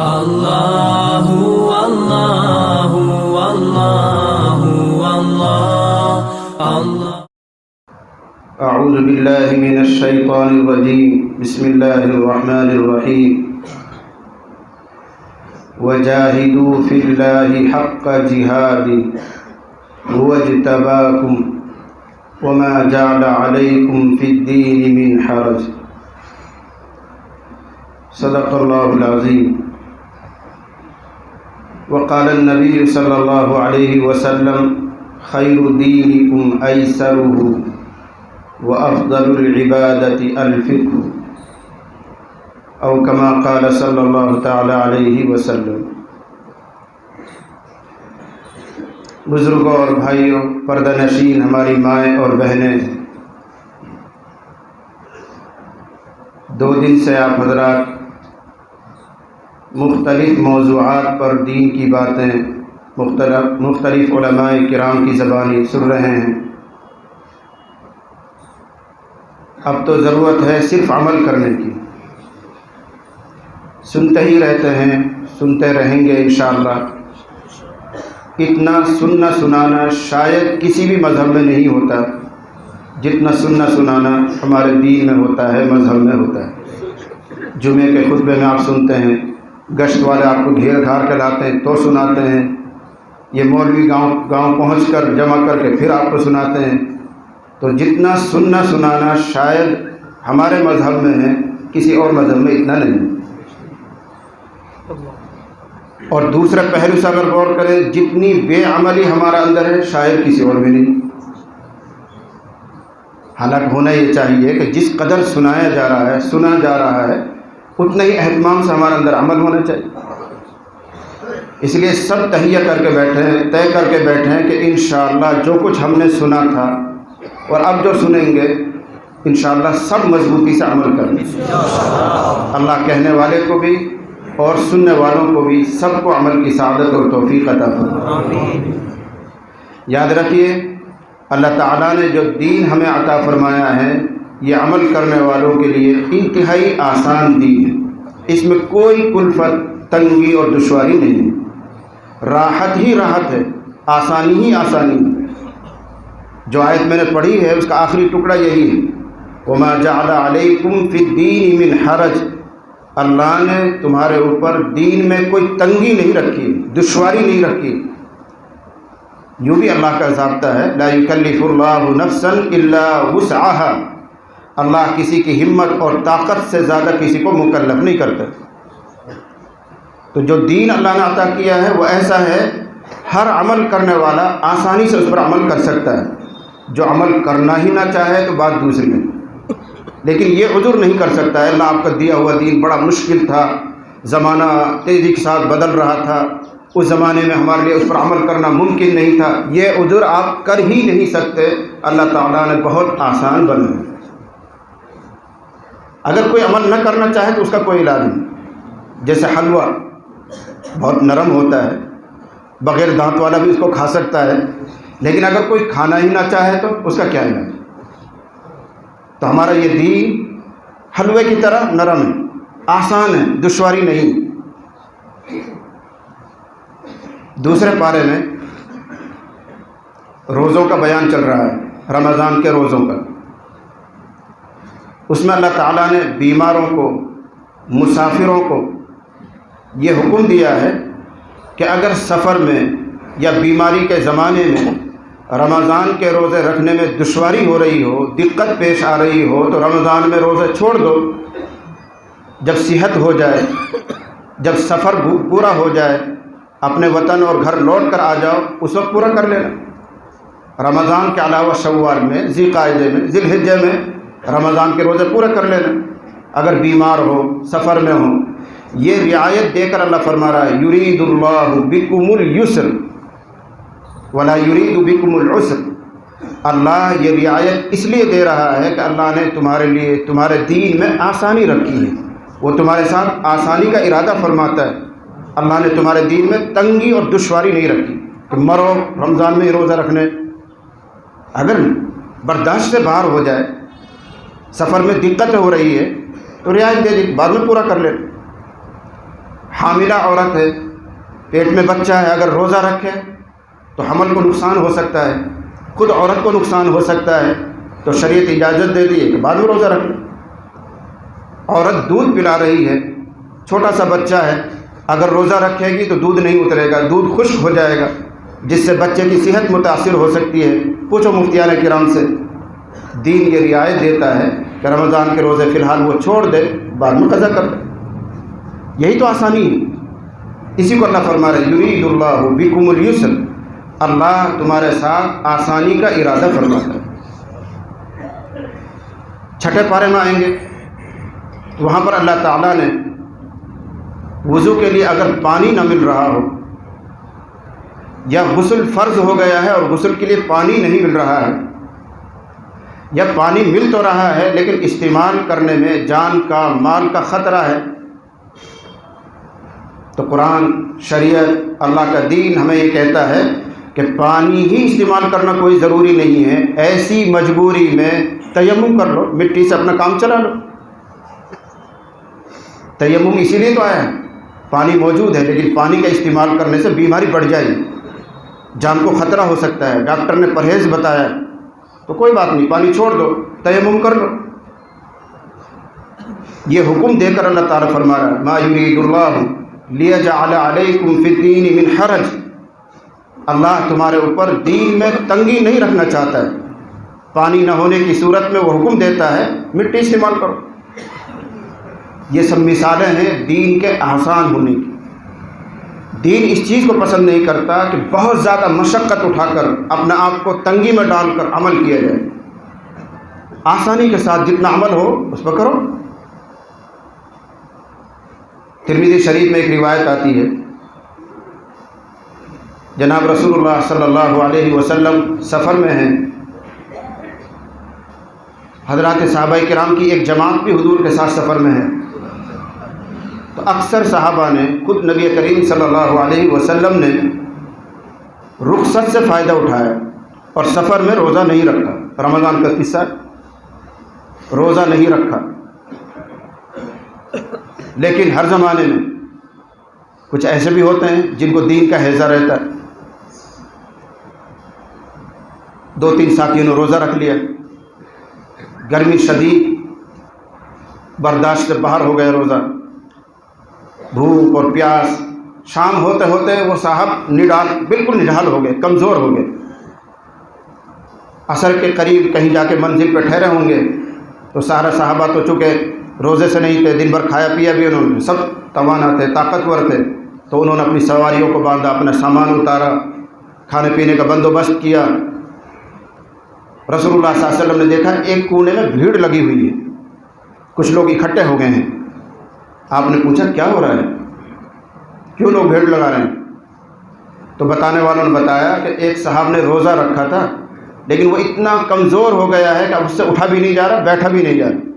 اللہ اللہ اللہ اللہ اللہ۔ اعوذ باللہ من الشیطان الرجیم، بسم اللہ الرحمن الرحیم۔ وجاہدوا فی اللہ حق جہادہ هو اجتباکم وما جعل علیکم فی الدین من حرج۔ صدق اللہ العظیم۔ وقال النبی صلی اللہ علیہ وسلم خیر دینکم ایسرہ وافضل العبادۃ الفقہ، او کما قال صلی اللہ تعالی علیہ وسلم۔ بزرگوں اور بھائیوں، پردہ نشین ہماری مائیں اور بہنیں، 2 دن سے آپ حضرات مختلف موضوعات پر دین کی باتیں مختلف علماء کرام کی زبانی سن رہے ہیں۔ اب تو ضرورت ہے صرف عمل کرنے کی۔ سنتے ہی رہتے ہیں، سنتے رہیں گے انشاءاللہ۔ اتنا سننا سنانا شاید کسی بھی مذہب میں نہیں ہوتا جتنا سننا سنانا ہمارے دین میں ہوتا ہے، مذہب میں ہوتا ہے۔ جمعے کے خطبے میں آپ سنتے ہیں، گشت والے آپ کو گھیر گھار کے لاتے ہیں تو سناتے ہیں، یہ مولوی گاؤں پہنچ کر جمع کر کے پھر آپ کو سناتے ہیں۔ تو جتنا سننا سنانا شاید ہمارے مذہب میں ہے، کسی اور مذہب میں اتنا نہیں۔ اور دوسرے پہلو سے اگر غور کریں، جتنی بے عملی ہمارا اندر ہے شاید کسی اور میں نہیں۔ حالانکہ ہونا یہ چاہیے کہ جس قدر سنایا جا رہا ہے، سنا جا رہا ہے، اتنا ہی اہتمام سے ہمارے اندر عمل ہونا چاہیے۔ اس لیے سب تہیہ کر کے بیٹھے ہیں، طے کر کے بیٹھے ہیں کہ انشاءاللہ جو کچھ ہم نے سنا تھا اور اب جو سنیں گے انشاءاللہ سب مضبوطی سے عمل کریں۔ اللہ کہنے والے کو بھی اور سننے والوں کو بھی سب کو عمل کی سعادت اور توفیق عطا فرمائے۔ یاد رکھیے، اللہ تعالیٰ نے جو دین ہمیں عطا فرمایا ہے، یہ عمل کرنے والوں کے لیے انتہائی آسان دین ہے۔ اس میں کوئی کلفت، تنگی اور دشواری نہیں ہے، راحت ہی راحت ہے، آسانی ہی آسانی ہے۔ جو آیت میں نے پڑھی ہے اس کا آخری ٹکڑا یہی ہے، وما جعل علیکم فی الدین من حرج۔ اللہ نے تمہارے اوپر دین میں کوئی تنگی نہیں رکھی، دشواری نہیں رکھی۔ یوں بھی اللہ کا ضابطہ ہے، لا یکلف اللہ نفسا الا وسعها۔ اللہ کسی کی ہمت اور طاقت سے زیادہ کسی کو مکلف نہیں کرتا۔ تو جو دین اللہ نے عطا کیا ہے وہ ایسا ہے، ہر عمل کرنے والا آسانی سے اس پر عمل کر سکتا ہے۔ جو عمل کرنا ہی نہ چاہے تو بات دوسری ہے، لیکن یہ عذر نہیں کر سکتا ہے اللہ آپ کا دیا ہوا دین بڑا مشکل تھا، زمانہ تیزی کے ساتھ بدل رہا تھا، اس زمانے میں ہمارے لیے اس پر عمل کرنا ممکن نہیں تھا۔ یہ عذر آپ کر ہی نہیں سکتے، اللہ تعالیٰ نے بہت آسان بنایا۔ اگر کوئی عمل نہ کرنا چاہے تو اس کا کوئی علاج نہیں۔ جیسے حلوہ بہت نرم ہوتا ہے، بغیر دانت والا بھی اس کو کھا سکتا ہے، لیکن اگر کوئی کھانا ہی نہ چاہے تو اس کا کیا علاج؟ تو ہمارا یہ دین حلوے کی طرح نرم ہے، آسان ہے، دشواری نہیں۔ دوسرے پارے میں روزوں کا بیان چل رہا ہے، رمضان کے روزوں کا۔ اس میں اللہ تعالیٰ نے بیماروں کو، مسافروں کو یہ حکم دیا ہے کہ اگر سفر میں یا بیماری کے زمانے میں رمضان کے روزے رکھنے میں دشواری ہو رہی ہو، دقت پیش آ رہی ہو، تو رمضان میں روزے چھوڑ دو۔ جب صحت ہو جائے، جب سفر پورا ہو جائے، اپنے وطن اور گھر لوٹ کر آ جاؤ، اس وقت پورا کر لینا۔ رمضان کے علاوہ شوال میں، ذی القعدہ میں، ذی الحجہ میں رمضان کے روزے پورا کر لینا۔ اگر بیمار ہو، سفر میں ہو، یہ رعایت دے کر اللہ فرما رہا ہے، یرید اللہ بکم الیسر ولا یرید بکم العسر۔ اللہ یہ رعایت اس لیے دے رہا ہے کہ اللہ نے تمہارے لیے، تمہارے دین میں آسانی رکھی ہے، وہ تمہارے ساتھ آسانی کا ارادہ فرماتا ہے۔ اللہ نے تمہارے دین میں تنگی اور دشواری نہیں رکھی کہ مرو رمضان میں ہی روزہ رکھنے۔ اگر برداشت سے باہر ہو جائے، سفر میں دقت ہو رہی ہے تو رعایت دے دی، بعد میں پورا کر لے۔ حاملہ عورت ہے، پیٹ میں بچہ ہے، اگر روزہ رکھے تو حمل کو نقصان ہو سکتا ہے، خود عورت کو نقصان ہو سکتا ہے، تو شریعت اجازت دے دی ہے کہ بعد میں روزہ رکھ لے۔ عورت دودھ پلا رہی ہے، چھوٹا سا بچہ ہے، اگر روزہ رکھے گی تو دودھ نہیں اترے گا، دودھ خشک ہو جائے گا، جس سے بچے کی صحت متاثر ہو سکتی ہے۔ پوچھو مفتیان کرام سے، دین یہ رعایت دیتا ہے کہ رمضان کے روزے فی الحال وہ چھوڑ دے، بعد میں قضا کر دے۔ یہی تو آسانی ہے، اسی کو اللہ فرما رہے یرید اللہ بکم اليسر، اللہ تمہارے ساتھ آسانی کا ارادہ فرماتا ہے۔ چھٹے پارے میں آئیں گے تو وہاں پر اللہ تعالیٰ نے وضو کے لیے اگر پانی نہ مل رہا ہو یا غسل فرض ہو گیا ہے اور غسل کے لیے پانی نہیں مل رہا ہے، یا پانی مل تو رہا ہے لیکن استعمال کرنے میں جان کا مال کا خطرہ ہے، تو قرآن، شریعت، اللہ کا دین ہمیں یہ کہتا ہے کہ پانی ہی استعمال کرنا کوئی ضروری نہیں ہے، ایسی مجبوری میں تیمم کر لو، مٹی سے اپنا کام چلا لو۔ تیمم اسی لیے تو آیا ہے، پانی موجود ہے لیکن پانی کا استعمال کرنے سے بیماری بڑھ جائے گی، جان کو خطرہ ہو سکتا ہے، ڈاکٹر نے پرہیز بتایا تو کوئی بات نہیں، پانی چھوڑ دو، تیمم کر لو۔ یہ حکم دے کر اللہ تعالیٰ فرما رہا ہے ما یرید اللہ لیجعل علیکم فی الدین من حرج، اللہ تمہارے اوپر دین میں تنگی نہیں رکھنا چاہتا ہے۔ پانی نہ ہونے کی صورت میں وہ حکم دیتا ہے مٹی استعمال کرو۔ یہ سب مثالیں ہیں دین کے آسان ہونے کی۔ دین اس چیز کو پسند نہیں کرتا کہ بہت زیادہ مشقت اٹھا کر اپنے آپ کو تنگی میں ڈال کر عمل کیا جائے، آسانی کے ساتھ جتنا عمل ہو اس پر کرو۔ ترمذی شریف میں ایک روایت آتی ہے، جناب رسول اللہ صلی اللہ علیہ وسلم سفر میں ہیں، حضرات صحابہ کرام کی ایک جماعت بھی حضور کے ساتھ سفر میں ہے، تو اکثر صحابہ نے، خود نبی کریم صلی اللہ علیہ وسلم نے رخصت سے فائدہ اٹھایا اور سفر میں روزہ نہیں رکھا۔ رمضان کا قصہ، روزہ نہیں رکھا، لیکن ہر زمانے میں کچھ ایسے بھی ہوتے ہیں جن کو دین کا ہیضہ رہتا ہے۔ 2-3 ساتھیوں نے روزہ رکھ لیا، گرمی شدید، برداشت سے باہر ہو گیا روزہ، بھوک اور پیاس، شام ہوتے ہوتے وہ صاحب بالکل نڈال ہو گئے، کمزور ہو گئے۔ عصر کے قریب کہیں جا کے منزل پہ ٹھہرے ہوں گے تو سارا صحابہ تو چونکہ روزے سے نہیں تھے، دن بھر کھایا پیا بھی انہوں نے، سب توانا تھے، طاقتور تھے، تو انہوں نے اپنی سواریوں کو باندھا، اپنا سامان اتارا، کھانے پینے کا بندوبست کیا۔ رسول اللہ صلی اللہ علیہ وسلم نے دیکھا ایک کونے میں بھیڑ لگی ہوئی ہے، کچھ لوگ اکٹھے ہو گئے ہیں۔ آپ نے پوچھا کیا ہو رہا ہے، کیوں لوگ بھیڑ لگا رہے ہیں؟ تو بتانے والوں نے بتایا کہ ایک صاحب نے روزہ رکھا تھا لیکن وہ اتنا کمزور ہو گیا ہے کہ اب اس سے اٹھا بھی نہیں جا رہا، بیٹھا بھی نہیں جا رہا،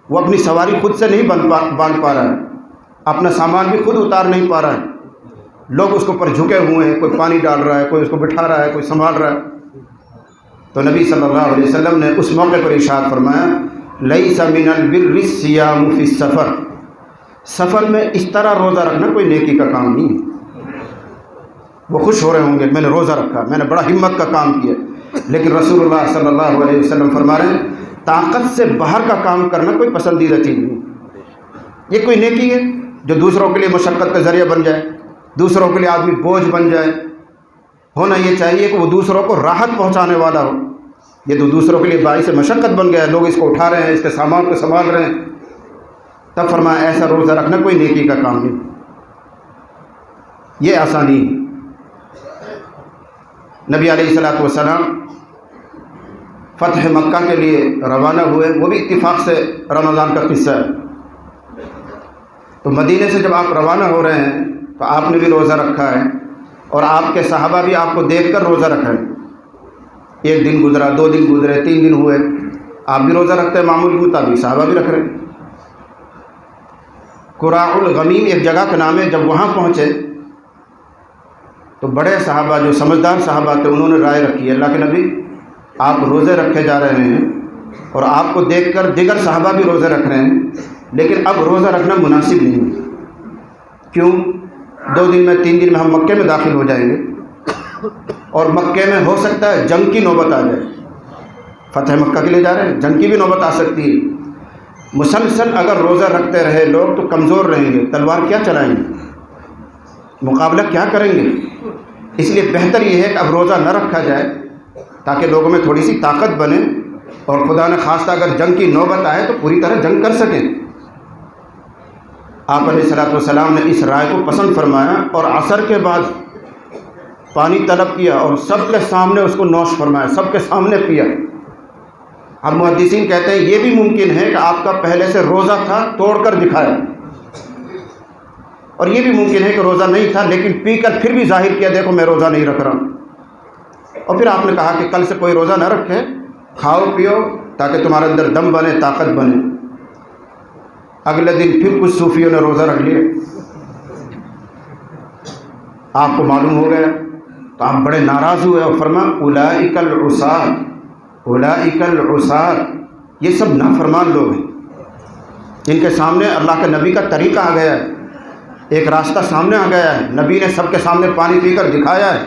وہ اپنی سواری خود سے نہیں باندھ پا رہا ہے، اپنا سامان بھی خود اتار نہیں پا رہا ہے، لوگ اس کے اوپر جھکے ہوئے ہیں، کوئی پانی ڈال رہا ہے، کوئی اس کو بٹھا رہا ہے، کوئی سنبھال رہا ہے۔ تو نبی صلی اللہ علیہ وسلم نے اس موقع پر ارشاد فرمایا لیس من البر الصیام فی السفر، سفر میں اس طرح روزہ رکھنا کوئی نیکی کا کام نہیں ہے۔ وہ خوش ہو رہے ہوں گے میں نے روزہ رکھا، میں نے بڑا ہمت کا کام کیا، لیکن رسول اللہ صلی اللہ علیہ وسلم فرما رہے ہیں طاقت سے باہر کا کام کرنا کوئی پسندیدہ چیز نہیں، یہ کوئی نیکی ہے جو دوسروں کے لیے مشقت کا ذریعہ بن جائے، دوسروں کے لیے آدمی بوجھ بن جائے۔ ہونا یہ چاہیے کہ وہ دوسروں کو راحت پہنچانے والا ہو، یہ تو دوسروں کے لیے باعث مشقت بن گیا، لوگ اس کو اٹھا رہے ہیں، اس کے سامان کو سنبھال رہے ہیں، تب فرمایا ایسا روزہ رکھنا کوئی نیکی کا کام نہیں، یہ آسانی ہے۔ نبی علیہ الصلوۃ والسلام فتح مکہ کے لیے روانہ ہوئے، وہ بھی اتفاق سے رمضان کا قصہ ہے۔ تو مدینے سے جب آپ روانہ ہو رہے ہیں تو آپ نے بھی روزہ رکھا ہے اور آپ کے صحابہ بھی آپ کو دیکھ کر روزہ رکھ رہے ہیں۔ 1 دن گزرا، 2 دن گزرے، 3 دن ہوئے، آپ بھی روزہ رکھتے ہیں معمول کے مطابق، صحابہ بھی رکھ رہے ہیں۔ قراء الغمیم ایک جگہ کا نام ہے، جب وہاں پہنچے تو بڑے صحابہ جو سمجھدار صحابہ تھے انہوں نے رائے رکھی اللہ کے نبی آپ روزے رکھے جا رہے ہیں اور آپ کو دیکھ کر دیگر صحابہ بھی روزے رکھ رہے ہیں، لیکن اب روزہ رکھنا مناسب نہیں ہے، کیوں؟ 2 دن میں 3 دن میں ہم مکے میں داخل ہو جائیں گے، اور مکے میں ہو سکتا ہے جنگ کی نوبت آ جائے، فتح مکہ کے لیے جا رہے ہیں، جنگ کی بھی نوبت آ سکتی ہے۔ مسلسل اگر روزہ رکھتے رہے لوگ تو کمزور رہیں گے، تلوار کیا چلائیں گے، مقابلہ کیا کریں گے؟ اس لیے بہتر یہ ہے کہ اب روزہ نہ رکھا جائے تاکہ لوگوں میں تھوڑی سی طاقت بنے، اور خدا نہ خواستہ اگر جنگ کی نوبت آئے تو پوری طرح جنگ کر سکیں۔ آپ علیہ الصلوۃ والسلام نے اس رائے کو پسند فرمایا اور عصر کے بعد پانی طلب کیا اور سب کے سامنے اس کو نوش فرمایا، سب کے سامنے پیا۔ اب محدثین کہتے ہیں یہ بھی ممکن ہے کہ آپ کا پہلے سے روزہ تھا، توڑ کر دکھایا، اور یہ بھی ممکن ہے کہ روزہ نہیں تھا لیکن پی کر پھر بھی ظاہر کیا دیکھو میں روزہ نہیں رکھ رہا ہوں، اور پھر آپ نے کہا کہ کل سے کوئی روزہ نہ رکھے، کھاؤ پیو تاکہ تمہارے اندر دم بنے، طاقت بنے۔ اگلے دن پھر کچھ صوفیوں نے روزہ رکھ لیا، آپ کو معلوم ہو گیا تو آپ بڑے ناراض ہوئے اور فرمایا اولئک العصاۃ، اولئک العصاۃ، یہ سب نافرمان لوگ ہیں جن کے سامنے اللہ کے نبی کا طریقہ آ گیا ہے، ایک راستہ سامنے آ گیا ہے، نبی نے سب کے سامنے پانی پی کر دکھایا ہے،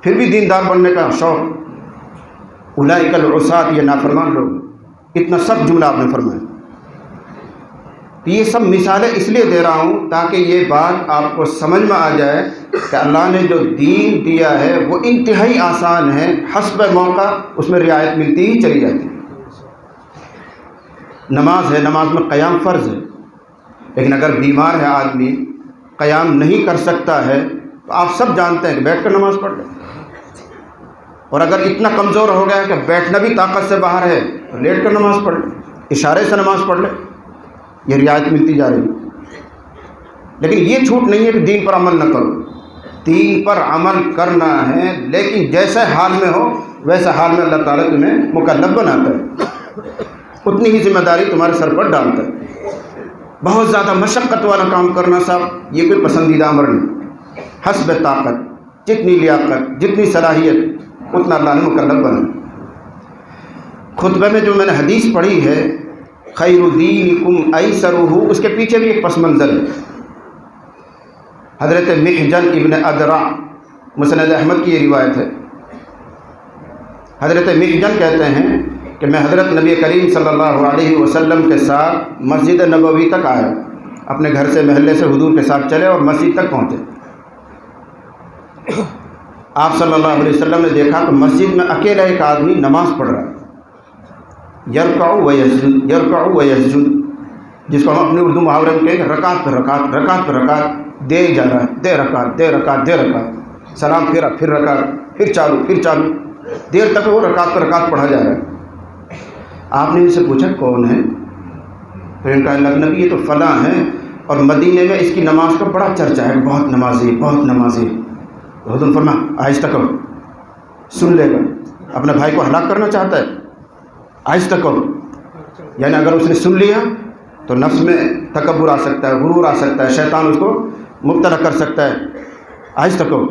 پھر بھی دیندار بننے کا شوق۔ اولئک العصاۃ، یہ نافرمان لوگ، اتنا سخت جملہ آپ نے فرمایا۔ یہ سب مثالیں اس لیے دے رہا ہوں تاکہ یہ بات آپ کو سمجھ میں آ جائے کہ اللہ نے جو دین دیا ہے وہ انتہائی آسان ہے، حسب موقع اس میں رعایت ملتی ہی چلی جاتی ہے۔ نماز ہے، نماز میں قیام فرض ہے، لیکن اگر بیمار ہے آدمی، قیام نہیں کر سکتا ہے تو آپ سب جانتے ہیں کہ بیٹھ کر نماز پڑھ لیں، اور اگر اتنا کمزور ہو گیا کہ بیٹھنا بھی طاقت سے باہر ہے تو لیٹ کر نماز پڑھ لیں، اشارے سے نماز پڑھ لیں، یہ رعایت ملتی جا رہی ہے۔ لیکن یہ چھوٹ نہیں ہے کہ دین پر عمل نہ کرو، دین پر عمل کرنا ہے، لیکن جیسے حال میں ہو ویسے حال میں اللہ تعالیٰ تمہیں مکلف بناتا ہے، اتنی ہی ذمہ داری تمہارے سر پر ڈالتا ہے۔ بہت زیادہ مشقت والا کام کرنا صاحب یہ کوئی پسندیدہ امر نہیں، حسب طاقت، جتنی لیاقت، جتنی صلاحیت اتنا اللہ نے مکلف بنا۔ خطبے میں جو میں نے حدیث پڑھی ہے خیر دینکم ایسرہ، اس کے پیچھے بھی ایک پس منظر ہے۔ حضرت محجن ابن ادرع، مسند احمد کی یہ روایت ہے۔ حضرت محجن کہتے ہیں کہ میں حضرت نبی کریم صلی اللہ علیہ وسلم کے ساتھ مسجد نبوی تک آیا، اپنے گھر سے محلے سے حضور کے ساتھ چلے اور مسجد تک پہنچے۔ آپ صلی اللہ علیہ وسلم نے دیکھا کہ مسجد میں اکیلا ایک آدمی نماز پڑھ رہا ہے، یرکع و یسجد، جس کو ہم اپنی اردو محاورے میں کہیں گے رکعت پہ رکعت، رکعت پہ رکعت دے جا رہا ہے، دے رکعت، دے رکعت، دے رکعت، سلام پھیرا، پھر رکعت، پھر چالو، پھر چالو، دیر تک وہ رکعت پہ رکعت پڑھا جا رہا ہے۔ آپ نے ان سے پوچھا کون ہے؟ تو ان کا اللہ نبی یہ تو فلاں ہے، اور مدینے میں اس کی نماز کا بڑا چرچا ہے، بہت نمازی، بہت نمازی۔ حضور فرمایا آہستہ کرو، سن لے گا، اپنے بھائی کو ہلاک کرنا چاہتا ہے، آہستہ کرو، یعنی اگر اس نے سن لیا تو نفس میں تکبر آ سکتا ہے، غرور آ سکتا ہے، شیطان اس کو مبتلا کر سکتا ہے، آہستہ کرو۔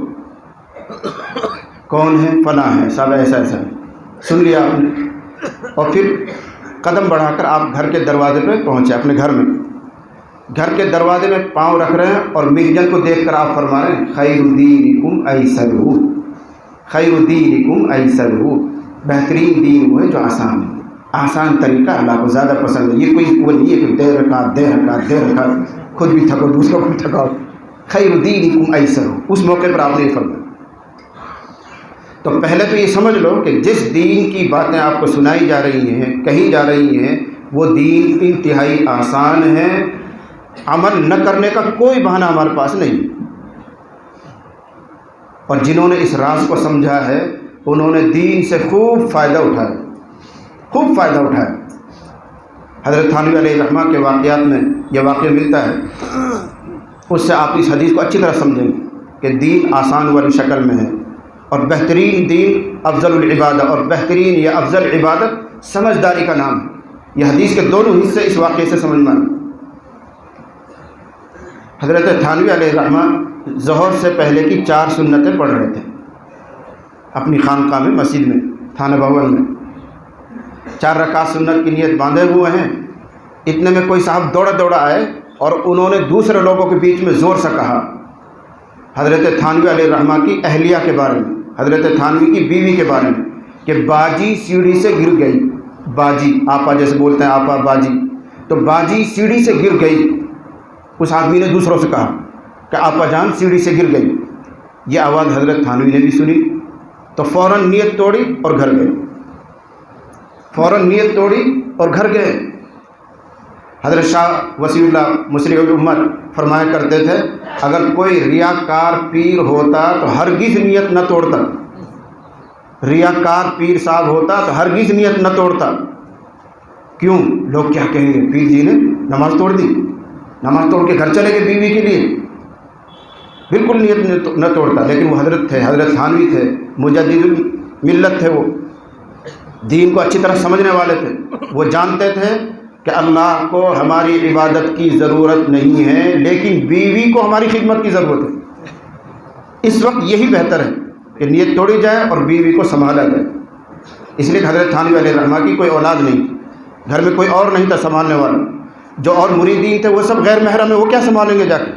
کون ہے؟ فلاں ہے صاحب، ایسا ایسا ہے، سن لیا آپ نے، اور پھر قدم بڑھا کر آپ گھر کے دروازے پہ پہنچے، اپنے گھر میں، گھر کے دروازے میں پاؤں رکھ رہے ہیں اور محجن کو دیکھ کر آپ فرما رہے ہیں خیر دینکم ایسرہ، خیر دینکم ایسرہ، بہترین دین وہ ہے جو آسان ہے، آسان طریقہ اللہ کو زیادہ پسند ہے۔ یہ کوئی وہ نہیں ہے کہ دے رکعت، دے رکعت، دے رکعت، خود بھی تھکو دوسروں کو بھی تھکاؤ۔ خیر دینکم ایسرہ، اس موقع پر آپ نے یہ فرمایا۔ تو پہلے تو یہ سمجھ لو کہ جس دین کی باتیں آپ کو سنائی جا رہی ہیں، کہی جا رہی ہیں، وہ دین انتہائی آسان ہے، عمل نہ کرنے کا کوئی بہانہ ہمارے پاس نہیں۔ اور جنہوں نے اس راز کو سمجھا ہے انہوں نے دین سے خوب فائدہ اٹھایا، خوب فائدہ اٹھایا۔ حضرت تھانوی علیہ رحمہ کے واقعات میں یہ واقعہ ملتا ہے، اس سے آپ اس حدیث کو اچھی طرح سمجھیں گے کہ دین آسان والی شکل میں ہے، اور بہترین دین افضل العبادہ، اور بہترین یا افضل عبادت سمجھداری کا نام ہے۔ یہ حدیث کے دونوں حصے اس واقعے سے سمجھ میں آئے۔ حضرت تھانوی علیہ رحمہ ظہر سے پہلے کی 4 سنتیں پڑھ رہے تھے اپنی خانقاہ میں، مسجد میں، تھانہ بھون میں 4 رکعت سنت کی نیت باندھے ہوئے ہیں۔ اتنے میں کوئی صاحب دوڑا دوڑا آئے اور انہوں نے دوسرے لوگوں کے بیچ میں زور سے کہا حضرت تھانوی علیہ الرحمہ کی اہلیہ کے بارے میں، حضرت تھانوی کی بیوی کے بارے میں، کہ باجی سیڑھی سے گر گئی، باجی آپا جیسے بولتے ہیں آپا باجی، تو باجی سیڑھی سے گر گئی۔ اس آدمی نے دوسروں سے کہا کہ آپا جان سیڑھی سے گر گئی۔ یہ آواز حضرت تھانوی نے بھی سنی تو فوراً نیت توڑی اور گھر گئے، فوراً نیت توڑی اور گھر گئے۔ حضرت شاہ وسیع اللہ مصری الامت فرمایا کرتے تھے اگر کوئی ریاکار پیر ہوتا تو ہرگز نیت نہ توڑتا، ریاکار پیر صاحب ہوتا تو ہرگز نیت نہ توڑتا۔ کیوں؟ لوگ کیا کہیں گے، پیر جی نے نماز توڑ دی، نماز توڑ کے گھر چلے گئے بیوی کے لیے، بالکل نیت نہ توڑتا۔ لیکن وہ حضرت تھے، حضرت تھانوی تھے، مجدد الملت تھے، وہ دین کو اچھی طرح سمجھنے والے تھے۔ وہ جانتے تھے کہ اللہ کو ہماری عبادت کی ضرورت نہیں ہے لیکن بیوی کو ہماری خدمت کی ضرورت ہے۔ اس وقت یہی بہتر ہے کہ نیت توڑی جائے اور بیوی کو سنبھالا جائے۔ اس لیے حضرت تھانوی علیہ الرحمہ کی کوئی اولاد نہیں تھی، گھر میں کوئی اور نہیں تھا سنبھالنے والا، جو اور مریدین تھے وہ سب غیر محرم ہیں، وہ کیا سنبھالیں گے جا کے؟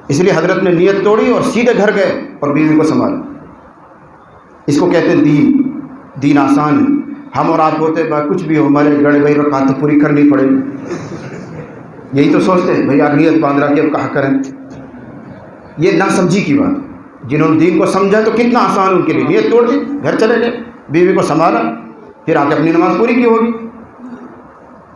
اس لیے حضرت نے نیت توڑی اور سیدھے گھر گئے اور بیوی کو سنبھالا۔ اس کو کہتے ہیں دین، دین آسان ہے۔ ہم اور آپ ہوتے بھائی کچھ بھی ہو، ہمارے گڑے بھائی رکعت تو پوری کرنی پڑے گی، یہی تو سوچتے ہیں بھائی یار نیت باندھ رہا کہ اب کہا کریں۔ یہ ناسمجھی کی بات، جنہوں نے دین کو سمجھا تو کتنا آسان ان کے لیے، نیت توڑ دی گھر چلے گئے، بیوی کو سنبھالا، پھر آ کے اپنی نماز پوری کی ہوگی۔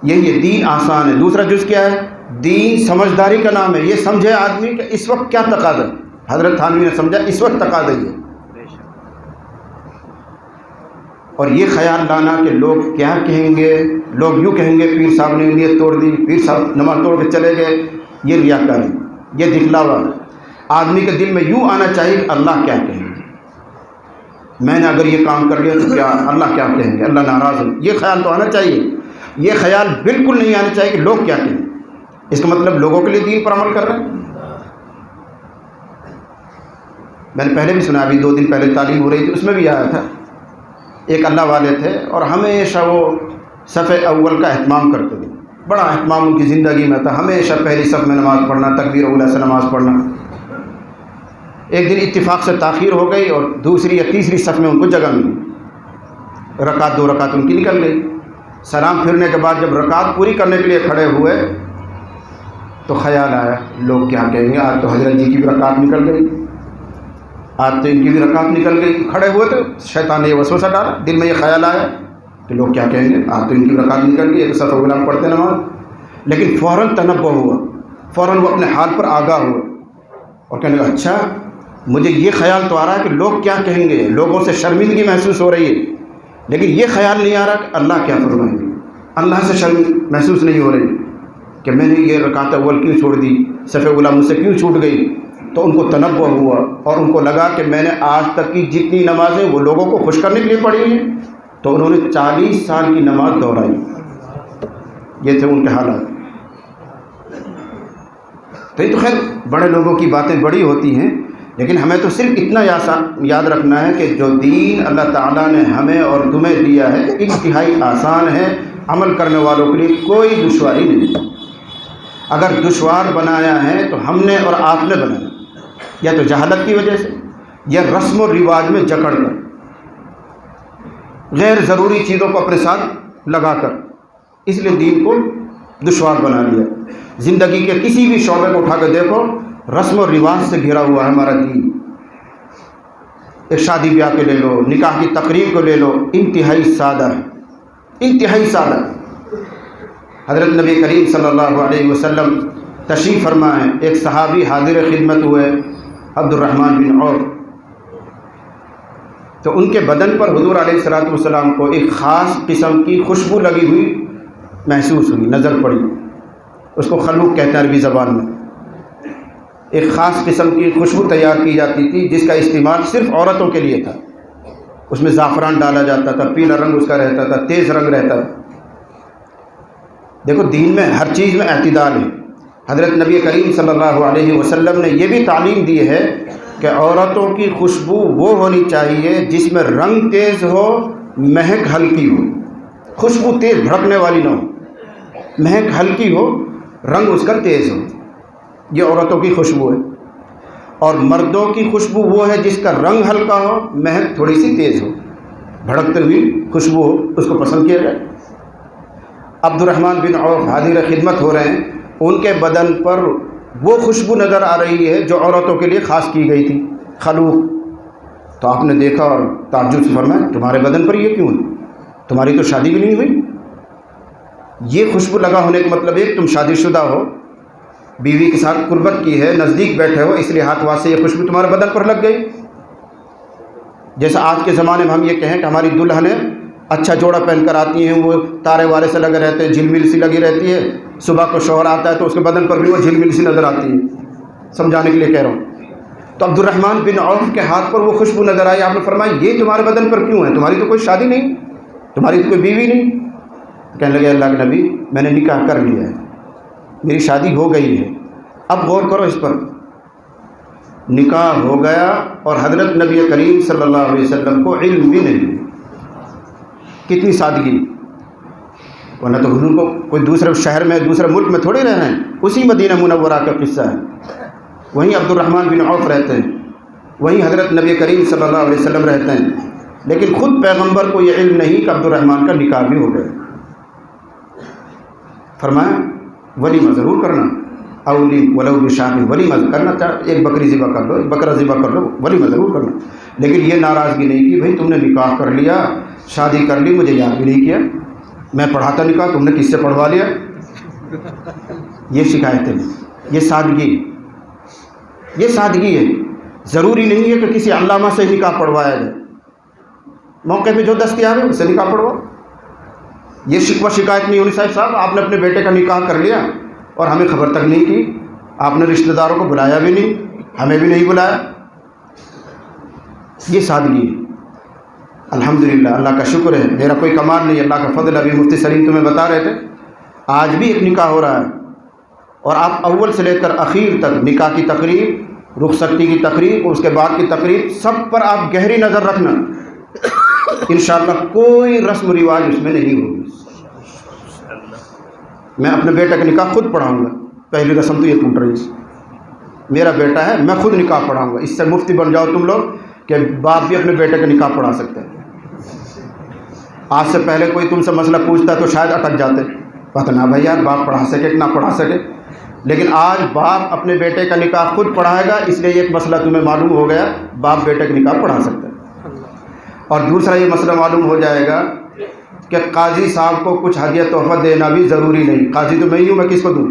یہی ہے دین آسان ہے۔ دوسرا جز کیا ہے؟ دین سمجھداری کا نام ہے۔ یہ سمجھے آدمی کہ اس وقت کیا تقاضا ہے۔ حضرت تھانوی نے سمجھا اس وقت تقاضا یہ، اور یہ خیال لانا کہ لوگ کیا کہیں گے، لوگ یوں کہیں گے پیر صاحب نے نیت توڑ دی، پیر صاحب نماز توڑ کے چلے گئے، یہ ریاکاری، یہ دکھلاوا۔ آدمی کے دل میں یوں آنا چاہیے کہ اللہ کیا کہیں گے، میں نے اگر یہ کام کر لیا تو کیا اللہ کیا کہیں گے، اللہ ناراض ہے، یہ خیال تو آنا چاہیے۔ یہ خیال بالکل نہیں آنا چاہیے کہ لوگ کیا کہیں، اس کا مطلب لوگوں کے لیے دین پر عمل کر رہے ہیں۔ میں نے پہلے بھی سنا، ابھی 2 دن پہلے تعلیم ہو رہی تھی، اس میں بھی آیا تھا، ایک اللہ والے تھے اور ہمیشہ وہ صف اول کا اہتمام کرتے تھے، بڑا اہتمام ان کی زندگی میں تھا، ہمیشہ پہلی صف میں نماز پڑھنا، تکبیر اولیٰ سے نماز پڑھنا۔ ایک دن اتفاق سے تاخیر ہو گئی اور دوسری یا تیسری صف میں ان کو جگہ ملی، رکعت 2 رکعت ان کی نکل گئی۔ سلام پھرنے کے بعد جب رکعت پوری کرنے کے لیے کھڑے ہوئے تو خیال آیا لوگ کیا کہیں گے، آج تو حضرت جی کی بھی رکعت نکل گئی، آج تو ان کی بھی رکعت نکل گئی۔ کھڑے ہوئے تو شیطان نے یہ وسوسہ ڈالا، دل میں یہ خیال آیا کہ لوگ کیا کہیں گے، آج تو ان کی بھی رکعت نکل گئی، ایک صف اول پڑھتے نماز۔ لیکن فوراً تنبہ ہوا، فوراً وہ اپنے حال پر آگاہ ہوئے اور کہنے لگا اچھا مجھے یہ خیال تو آ رہا ہے کہ لوگ کیا کہیں گے، لوگوں سے شرمندگی محسوس ہو رہی ہے، لیکن یہ خیال نہیں آ رہا کہ اللہ کیا فرمائیں گے، اللہ سے شرم محسوس نہیں ہو رہی کہ میں نے یہ رکعت اول کیوں چھوڑ دی، صف اولیٰ مجھ سے کیوں چھوٹ گئی۔ تو ان کو تنبہ ہوا اور ان کو لگا کہ میں نے آج تک کی جتنی نمازیں وہ لوگوں کو خوش کرنے کے لیے پڑھی ہیں، تو انہوں نے 40 سال کی نماز دہرائی۔ یہ تھے ان کے حالات۔ تو یہ تو خیر بڑے لوگوں کی باتیں بڑی ہوتی ہیں، لیکن ہمیں تو صرف اتنا یاد رکھنا ہے کہ جو دین اللہ تعالیٰ نے ہمیں اور تمہیں دیا ہے انتہائی آسان ہے، عمل کرنے والوں کے لیے کوئی دشواری نہیں۔ اگر دشوار بنایا ہے تو ہم نے اور آپ نے بنایا، یا تو جہالت کی وجہ سے یا رسم و رواج میں جکڑ کر، غیر ضروری چیزوں کو اپنے ساتھ لگا کر، اس لیے دین کو دشوار بنا لیا۔ زندگی کے کسی بھی شعبے کو اٹھا کر دیکھو، رسم و رواج سے گھرا ہوا ہے ہمارا دین۔ ایک شادی بیاہ کے لے لو، نکاح کی تقریب کو لے لو، انتہائی سادہ ہے، انتہائی سادہ۔ حضرت نبی کریم صلی اللہ علیہ وسلم تشریف فرما ہے، ایک صحابی حاضر خدمت ہوئے عبد الرحمن بن عوف، تو ان کے بدن پر حضور علیہ الصلوۃ والسلام کو ایک خاص قسم کی خوشبو لگی ہوئی محسوس ہوئی، نظر پڑی۔ اس کو خلوق کہتے ہیں عربی زبان میں۔ ایک خاص قسم کی خوشبو تیار کی جاتی تھی جس کا استعمال صرف عورتوں کے لیے تھا، اس میں زعفران ڈالا جاتا تھا، پیلا رنگ اس کا رہتا تھا، تیز رنگ رہتا تھا۔ دیکھو دین میں ہر چیز میں اعتدال ہے۔ حضرت نبی کریم صلی اللہ علیہ وسلم نے یہ بھی تعلیم دی ہے کہ عورتوں کی خوشبو وہ ہونی چاہیے جس میں رنگ تیز ہو، مہک ہلکی ہو، خوشبو تیز بھڑکنے والی نہ ہو، مہک ہلکی ہو رنگ اس کا تیز ہو. یہ عورتوں کی خوشبو ہے. اور مردوں کی خوشبو وہ ہے جس کا رنگ ہلکا ہو, مہک تھوڑی سی تیز ہو, بھڑکتے ہوئی خوشبو ہو, اس کو پسند کیا جائے. عبد الرحمن بن عوف حاضر خدمت ہو رہے ہیں, ان کے بدن پر وہ خوشبو نظر آ رہی ہے جو عورتوں کے لیے خاص کی گئی تھی, خلوق. تو آپ نے دیکھا اور تعجب سے فرمایا, تمہارے بدن پر یہ کیوں ہے؟ تمہاری تو شادی بھی نہیں ہوئی. یہ خوشبو لگا ہونے کا مطلب ایک تم شادی شدہ ہو, بیوی کے ساتھ قربت کی ہے, نزدیک بیٹھے ہو, اس لیے ہاتھ وہاں سے یہ خوشبو تمہارے بدن پر لگ گئی. جیسا آج کے زمانے میں ہم یہ کہیں کہ ہماری دلہنیں اچھا جوڑا پہن کر آتی ہیں, وہ تارے وارے سے لگے رہتے ہیں, جھلمل سی لگی رہتی ہے, صبح کو شوہر آتا ہے تو اس کے بدن پر بھی وہ جھلمل سی نظر آتی ہے. سمجھانے کے لیے کہہ رہا ہوں. تو عبد الرحمن بن عوف کے ہاتھ پر وہ خوشبو نظر آئی. آپ نے فرمایا یہ تمہارے بدن پر کیوں ہے؟ تمہاری تو کوئی شادی نہیں, تمہاری تو کوئی بیوی نہیں. کہنے لگے اللہ کے نبی, میں نے نکاح کر لیا ہے, میری شادی ہو گئی ہے. اب غور کرو اس پر, نکاح ہو گیا اور حضرت نبی کریم صلی اللہ علیہ وسلم کو علم بھی نہیں. کتنی سادگی. ورنہ تو حضور کو کوئی دوسرے شہر میں دوسرے ملک میں تھوڑے رہنا ہے, اسی مدینہ منورہ کا قصہ ہے. وہیں عبد الرحمن بن عوف رہتے ہیں, وہیں حضرت نبی کریم صلی اللہ علیہ وسلم رہتے ہیں, لیکن خود پیغمبر کو یہ علم نہیں کہ عبد الرحمن کا نکاح بھی ہو گیا. فرمایا ولیمہ ضرور کرنا, اولی ولو بشاہ, ولیمہ کرنا, ایک بکری ذبح کر لو, ایک بکرا ذبح کر لو, ولیمہ ضرور کرنا. لیکن یہ ناراضگی نہیں کی بھائی تم نے نکاح کر لیا, شادی کر لی, مجھے یاد بھی نہیں کیا, میں پڑھا تھا نکاح, تم نے کس سے پڑھوا لیا. یہ شکایتیں, یہ سادگی, یہ سادگی ہے. ضروری نہیں ہے کہ کسی علامہ سے نکاح پڑھوایا جائے, موقع پہ جو دستیاب ہے اس سے نکاح پڑھواؤ. یہ شکوہ شکایت نہیں ہونی صاحب آپ نے اپنے بیٹے کا نکاح کر لیا اور ہمیں خبر تک نہیں کی, آپ نے رشتہ داروں کو بلایا بھی نہیں, ہمیں بھی نہیں بلایا. یہ سادگی ہے. الحمدللہ, اللہ کا شکر ہے, میرا کوئی کمال نہیں, اللہ کا فضل. ابھی مفتی سلیم تمہیں بتا رہے تھے, آج بھی ایک نکاح ہو رہا ہے اور آپ اول سے لے کر اخیر تک نکاح کی تقریب, رخصتی کی تقریب اور اس کے بعد کی تقریب, سب پر آپ گہری نظر رکھنا. انشاءاللہ کوئی رسم و رواج اس میں نہیں ہوگی. میں اپنے بیٹے کا نکاح خود پڑھاؤں گا, پہلی رسم تو یہ ٹوٹ رہی ہے, میرا بیٹا ہے, میں خود نکاح پڑھاؤں گا. اس سے مفتی بن جاؤ تم لوگ کہ باپ بھی اپنے بیٹے کا نکاح پڑھا سکتے ہیں. آج سے پہلے کوئی تم سے مسئلہ پوچھتا تو شاید اٹک جاتے, پتہ نہ بھائی یار باپ پڑھا سکے کہ نہ پڑھا سکے. لیکن آج باپ اپنے بیٹے کا نکاح خود پڑھائے گا, اس لیے ایک مسئلہ تمہیں معلوم ہو گیا, باپ بیٹے کا نکاح پڑھا سکتا ہے. اور دوسرا یہ مسئلہ معلوم ہو جائے گا کہ قاضی صاحب کو کچھ ہدیہ تحفہ دینا بھی ضروری نہیں. قاضی تو میں ہی ہوں, میں کس کو دوں؟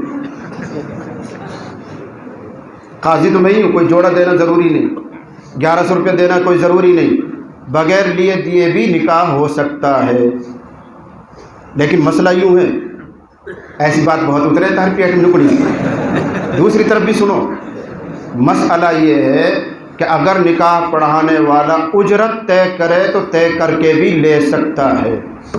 قاضی تو میں ہی ہوں, کوئی جوڑا دینا ضروری نہیں, 1100 روپے دینا کوئی ضروری نہیں. بغیر لیے دیے بھی نکاح ہو سکتا ہے. لیکن مسئلہ یوں ہے, ایسی بات بہت اترے تو ہر پیٹ میں نکڑی. دوسری طرف بھی سنو, مسئلہ یہ ہے کہ اگر نکاح پڑھانے والا اجرت طے کرے تو طے کر کے بھی لے سکتا ہے.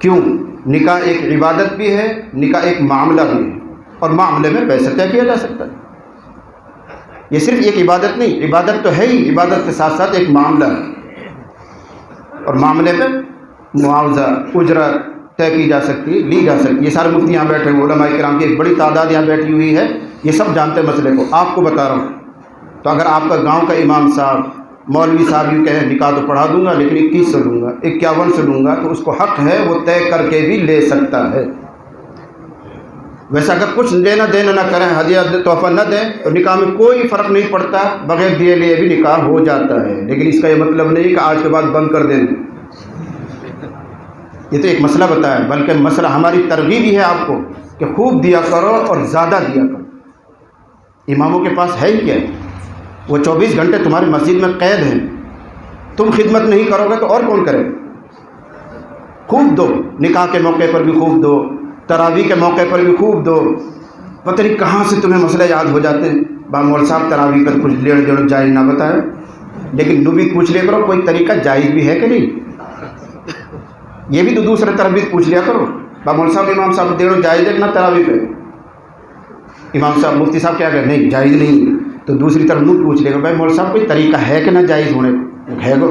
کیوں؟ نکاح ایک عبادت بھی ہے, نکاح ایک معاملہ بھی ہے, اور معاملے میں پیسہ طے کیا جا سکتا ہے. یہ صرف ایک عبادت نہیں, عبادت تو ہے ہی, عبادت کے ساتھ ساتھ ایک معاملہ ہے, اور معاملے پہ معاوضہ اجرت طے کی جا سکتی ہے, لی جا سکتی ہے. یہ سارے مفتی یہاں بیٹھے ہیں, علماء کرام کی ایک بڑی تعداد یہاں بیٹھی ہوئی ہے, یہ سب جانتے ہیں مسئلے کو. آپ کو بتا رہا ہوں. تو اگر آپ کا گاؤں کا امام صاحب, مولوی صاحب یوں کہیں نکاح تو پڑھا دوں گا لیکن 21 سے لوں گا, 51 سے لوں گا, تو اس کو حق ہے وہ طے کر کے بھی لے سکتا ہے. ویسے اگر کچھ لینا دینا نہ کریں, ہدیہ تحفہ نہ دیں, تو نکاح میں کوئی فرق نہیں پڑتا, بغیر دیے لیے بھی نکاح ہو جاتا ہے. لیکن اس کا یہ مطلب نہیں کہ آج کے بعد بند کر دیں. یہ تو ایک مسئلہ بتایا, بلکہ مسئلہ ہماری ترغیب ہی ہے آپ کو کہ خوب دیا کرو اور زیادہ دیا کرو. اماموں کے پاس ہے ہی کیا, وہ 24 گھنٹے تمہاری مسجد میں قید ہیں. تم خدمت نہیں کرو گے تو اور کون کرے؟ خوب دو, نکاح کے موقع پر بھی خوب دو, تراویح کے موقع پر بھی خوب دو. پتہ نہیں کہاں سے تمہیں مسئلے یاد ہو جاتے ہیں. مول صاحب تراویح پر کچھ لیڑ دیڑ جائز نہ بتائے, لیکن نو بھی پوچھ لیا کرو کوئی طریقہ جائز بھی ہے کہ نہیں. یہ بھی تو دوسرے طرف بھی پوچھ لیا کرو, مول صاحب امام صاحب دیڑ جائز ہے نا تراویح پہ؟ امام صاحب مفتی صاحب کیا کہ نہیں جائز نہیں, تو دوسری طرف نو پوچھ لے گا بھائی مول صاحب کوئی طریقہ ہے کہ نہ جائز ہونے کو؟ ہے گو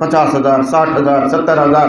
50,000, 60,000, 70,000,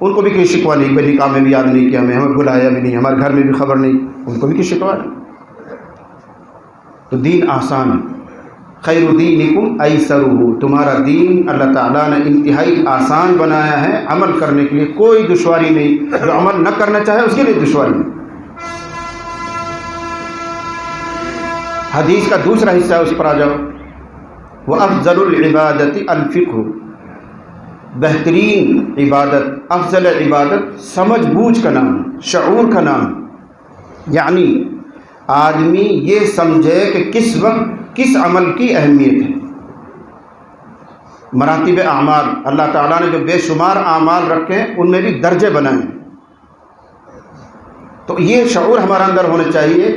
ان کو بھی کوئی شکوہ نہیں، بھائی نکاح میں بھی یاد نہیں کیا ہمیں بلایا بھی نہیں، ہمارے گھر میں بھی خبر نہیں، ان کو بھی کوئی شکوہ نہیں۔ تو دین آسان ہے، خیر دینکم ایسرہ، تمہارا دین اللہ تعالیٰ نے انتہائی آسان بنایا ہے، عمل کرنے کے لیے کوئی دشواری نہیں، جو عمل نہ کرنا چاہے اس کے لیے دشواری نہیں۔ حدیث کا دوسرا حصہ ہے، اس پر آ جاؤ۔ وَأَفْضَلُ الْعِبَادَةِ الْفِقْهُ، بہترین عبادت، افضل عبادت سمجھ بوجھ کا نام، شعور کا نام، یعنی آدمی یہ سمجھے کہ کس وقت کس عمل کی اہمیت ہے۔ مراتب اعمال، اللہ تعالیٰ نے جو بے شمار اعمال رکھے ہیں ان میں بھی درجے بنائے ہیں، تو یہ شعور ہمارے اندر ہونا چاہیے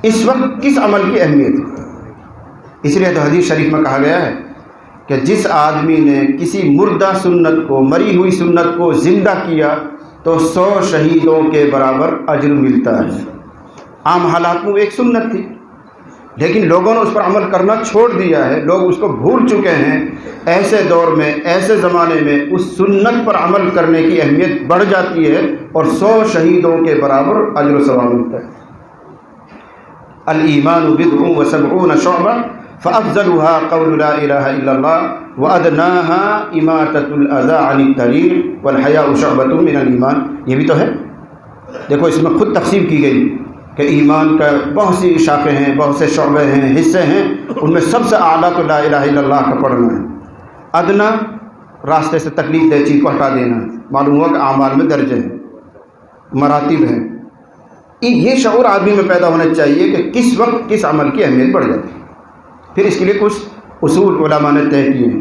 اس وقت کس عمل کی اہمیت ہے۔ اس لیے تو حدیث شریف میں کہا گیا ہے کہ جس آدمی نے کسی مردہ سنت کو، مری ہوئی سنت کو زندہ کیا تو 100 شہیدوں کے برابر اجر ملتا ہے۔ عام حالات میں ایک سنت تھی، لیکن لوگوں نے اس پر عمل کرنا چھوڑ دیا ہے، لوگ اس کو بھول چکے ہیں۔ ایسے دور میں، ایسے زمانے میں اس سنت پر عمل کرنے کی اہمیت بڑھ جاتی ہے اور 100 شہیدوں کے برابر اجر و ثواب ملتا ہے۔ الایمان بضع وسبعون شعبہ فافضلها قول لا الہ الا اللہ وادناها اماطۃ الاذى عن الطریق والحیاء شعبۃ من الایمان۔ یہ بھی تو ہے، دیکھو اس میں خود تقسیم کی گئی کہ ایمان کا بہت سی شاخیں ہیں، بہت سے شعبے ہیں، حصے ہیں، ان میں سب سے اعلیٰ تو لا الہ الا اللہ کا پڑھنا ہے۔ ادنا، راستے سے تکلیف دہ چیز کو ہٹا دینا ہے۔ معلوم ہوا کہ اعمال میں درجے ہیں، مراتب ہیں۔ یہ شعور آدمی میں پیدا ہونا چاہیے کہ کس وقت کس عمل کی اہمیت بڑھ جاتی ہے۔ پھر اس کے لیے کچھ اصول علماء نے طے کیے ہیں،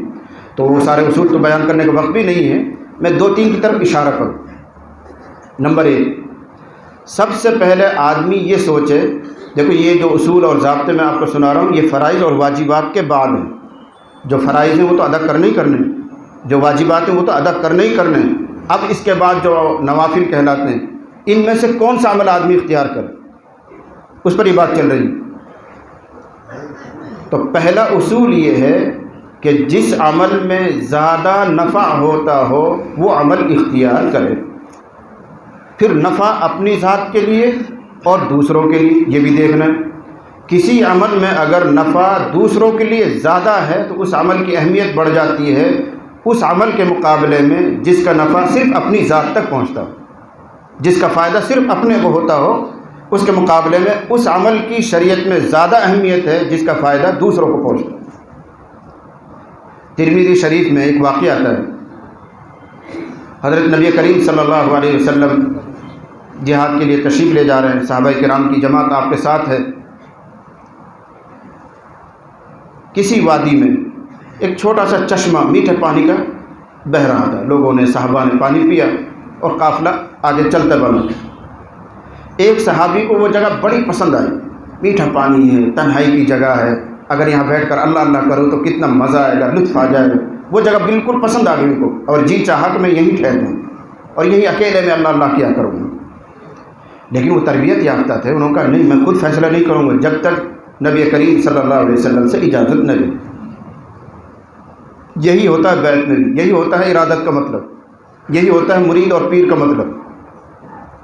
تو وہ سارے اصول تو بیان کرنے کا وقت بھی نہیں ہے، میں 2-3 کی طرف اشارہ کروں۔ نمبر 1، سب سے پہلے آدمی یہ سوچے، دیکھو یہ جو اصول اور ضابطے میں آپ کو سنا رہا ہوں یہ فرائض اور واجبات کے بعد ہیں۔ جو فرائض ہیں وہ تو ادا کرنے ہی کرنے ہیں، جو واجبات ہیں وہ تو ادا کرنے ہی کرنے ہیں۔ اب اس کے بعد جو نوافل کہلاتے ہیں، ان میں سے کون سا عمل آدمی اختیار کرے، اس پر یہ بات چل رہی ہے۔ تو پہلا اصول یہ ہے کہ جس عمل میں زیادہ نفع ہوتا ہو وہ عمل اختیار کرے۔ پھر نفع اپنی ذات کے لیے اور دوسروں کے لیے، یہ بھی دیکھنا ہے۔ کسی عمل میں اگر نفع دوسروں کے لیے زیادہ ہے تو اس عمل کی اہمیت بڑھ جاتی ہے اس عمل کے مقابلے میں جس کا نفع صرف اپنی ذات تک پہنچتا ہو، جس کا فائدہ صرف اپنے کو ہوتا ہو، اس کے مقابلے میں اس عمل کی شریعت میں زیادہ اہمیت ہے جس کا فائدہ دوسروں کو پہنچتا ہے۔ ترمذی شریف میں ایک واقعہ آتا ہے، حضرت نبی کریم صلی اللہ علیہ وسلم جہاد کے لیے تشریف لے جا رہے ہیں، صحابہ کرام کی جماعت آپ کے ساتھ ہے۔ کسی وادی میں ایک چھوٹا سا چشمہ میٹھے پانی کا بہہ رہا تھا، لوگوں نے، صحابہ نے پانی پیا اور قافلہ آگے چلتا بنا۔ ایک صحابی کو وہ جگہ بڑی پسند آئی، میٹھا پانی ہے، تنہائی کی جگہ ہے، اگر یہاں بیٹھ کر اللہ اللہ کروں تو کتنا مزہ آئے گا، لطف آ جائے گا۔ وہ جگہ بالکل پسند آ گئی ان کو، اور جی چاہا کہ میں یہیں ٹھہر جاؤں اور یہیں اکیلے میں اللہ اللہ کیا کروں گا۔ لیکن وہ تربیت یافتہ تھے، انہوں نے کہا نہیں، میں خود فیصلہ نہیں کروں گا جب تک نبی کریم صلی اللہ علیہ وسلم سے اجازت نہ لے۔ یہی ہوتا ہے بیعت میں بھی، یہی ہوتا ہے ارادت کا مطلب، یہی ہوتا ہے مرید اور پیر کا مطلب،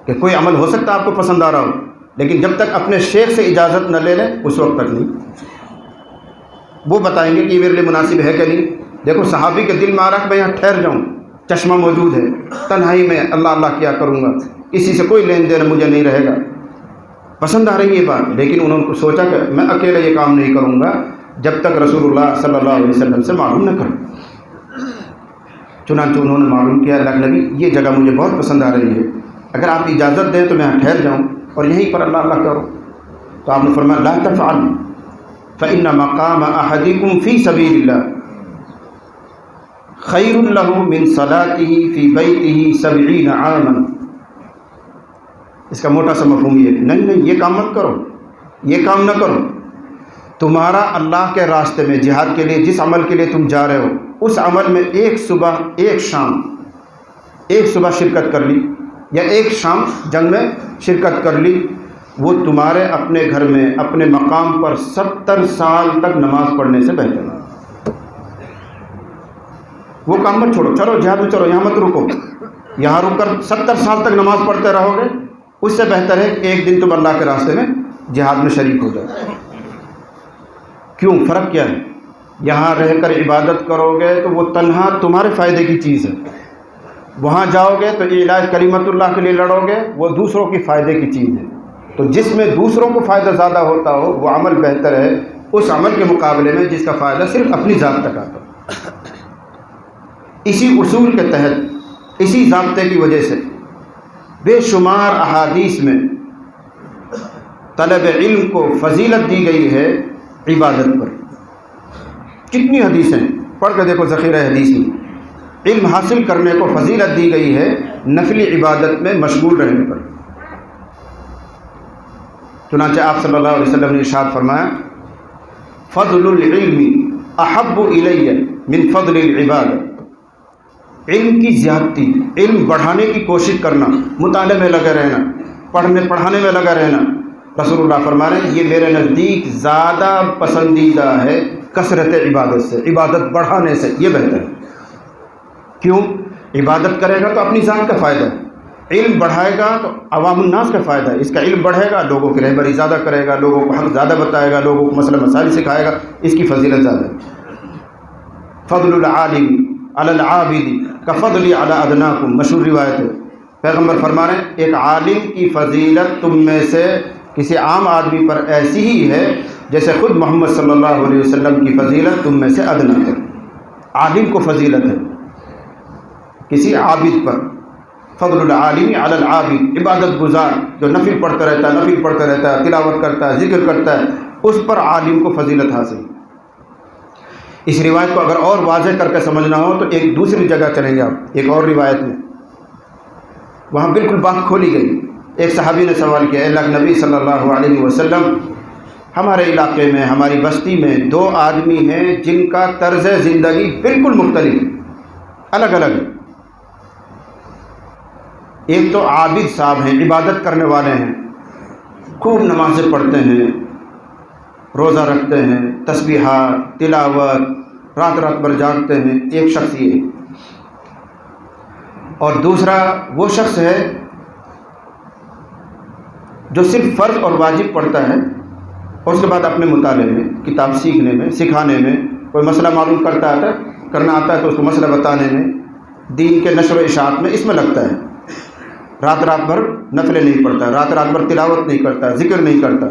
کہ کوئی عمل ہو سکتا ہے آپ کو پسند آ رہا ہو، لیکن جب تک اپنے شیخ سے اجازت نہ لے لیں اس وقت تک نہیں۔ وہ بتائیں گے کہ یہ میرے لیے مناسب ہے کہ نہیں۔ دیکھو صحابی کے دل میں آ رہا کہ میں یہاں ٹھہر جاؤں، چشمہ موجود ہے، تنہائی میں اللہ اللہ کیا کروں گا، کسی سے کوئی لین دین مجھے نہیں رہے گا، پسند آ رہی ہے یہ بات، لیکن انہوں نے سوچا کہ میں اکیلے یہ کام نہیں کروں گا جب تک رسول اللہ صلی اللہ علیہ وسلم سے معلوم نہ کروں۔ چنانچہ انہوں نے معلوم کیا، اللہ نبی یہ جگہ مجھے بہت پسند آ رہی ہے، اگر آپ اجازت دیں تو میں یہاں ٹھہر جاؤں اور یہیں پر اللہ اللہ کروں۔ تو آپ نے فرمایا لا تفعل فإن مقام أحدكم في سبيل الله خير له من صلاته في بيته 70 عاما۔ اس کا موٹا سا مفہوم یہ ہے، نہیں یہ کام مت کرو، یہ کام نہ کرو، تمہارا اللہ کے راستے میں جہاد کے لیے جس عمل کے لیے تم جا رہے ہو اس عمل میں ایک صبح ایک شام، ایک صبح شرکت کر لی یا ایک شام جنگ میں شرکت کر لی، وہ تمہارے اپنے گھر میں اپنے مقام پر 70 سال تک نماز پڑھنے سے بہتر ہے۔ وہ کام مت چھوڑو، چلو جہاد میں چلو، یہاں مت رکو، یہاں رک کر 70 سال تک نماز پڑھتے رہو گے، اس سے بہتر ہے کہ ایک دن تم اللہ کے راستے میں جہاد میں شریک ہو جاؤ۔ کیوں؟ فرق کیا ہے؟ یہاں رہ کر عبادت کرو گے تو وہ تنہا تمہارے فائدے کی چیز ہے، وہاں جاؤ گے تو علاج کلمت اللہ کے لیے لڑو گے، وہ دوسروں کی فائدے کی چیز ہے۔ تو جس میں دوسروں کو فائدہ زیادہ ہوتا ہو وہ عمل بہتر ہے اس عمل کے مقابلے میں جس کا فائدہ صرف اپنی ذات تک آتا ہو۔ اسی اصول کے تحت، اسی ضابطے کی وجہ سے بے شمار احادیث میں طلب علم کو فضیلت دی گئی ہے عبادت پر۔ کتنی حدیثیں پڑھ کے دیکھو ذخیرہ حدیث میں، علم حاصل کرنے کو فضیلت دی گئی ہے نفلی عبادت میں مشغول رہنے پر۔ چنانچہ آپ صلی اللہ علیہ وسلم نے ارشاد فرمایا، فضل العلم احب الی من فضل العبادہ۔ علم کی زیادتی، علم بڑھانے کی کوشش کرنا، مطالعے میں لگے رہنا، پڑھانے میں لگا رہنا، رسول اللہ فرما رہے ہیں یہ میرے نزدیک زیادہ پسندیدہ ہے کثرت عبادت سے، عبادت بڑھانے سے، یہ بہتر ہے۔ کیوں؟ عبادت کرے گا تو اپنی ذات کا فائدہ ہے، علم بڑھائے گا تو عوام الناس کا فائدہ ہے، اس کا علم بڑھے گا، لوگوں کی رہبری زیادہ کرے گا، لوگوں کو حق زیادہ بتائے گا، لوگوں کو مسئلہ مسائل سکھائے گا، اس کی فضیلت زیادہ ہے۔ فضل العالم علی العابد کفضلی علی ادناکم، مشہور روایت ہے، پیغمبر فرما رہے ہیں ایک عالم کی فضیلت تم میں سے کسی عام آدمی پر ایسی ہی ہے جیسے خود محمد صلی اللہ علیہ وسلم کی فضیلت تم میں سے ادنا ہے۔ عالم کو فضیلت ہے کسی عابد پر، فضل العالم علی العابد، عبادت گزار جو نفل پڑھتا رہتا ہے، تلاوت کرتا ہے، ذکر کرتا ہے، اس پر عالم کو فضیلت حاصل۔ اس روایت کو اگر اور واضح کر کے سمجھنا ہو تو ایک دوسری جگہ چلیں گے آپ، ایک اور روایت میں، وہاں بالکل بات کھولی گئی۔ ایک صحابی نے سوال کیا، اے اللہ کے نبی صلی اللہ علیہ وسلم، ہمارے علاقے میں، ہماری بستی میں 2 آدمی ہیں جن کا طرز زندگی بالکل مختلف ہے، الگ الگ ہے۔ ایک تو عابد صاحب ہیں، عبادت کرنے والے ہیں، خوب نمازیں پڑھتے ہیں، روزہ رکھتے ہیں، تسبیحات، تلاوت، رات رات بھر جاگتے ہیں، ایک شخص یہ ہے۔ اور دوسرا وہ شخص ہے جو صرف فرض اور واجب پڑھتا ہے اور اس کے بعد اپنے مطالعے میں، کتاب سیکھنے میں، سکھانے میں، کوئی مسئلہ معلوم کرنا آتا ہے تو اس کو مسئلہ بتانے میں، دین کے نشر و اشاعت میں، اس میں لگتا ہے۔ رات رات بھر نفلیں نہیں پڑھتا، رات رات بھر تلاوت نہیں کرتا، ذکر نہیں کرتا۔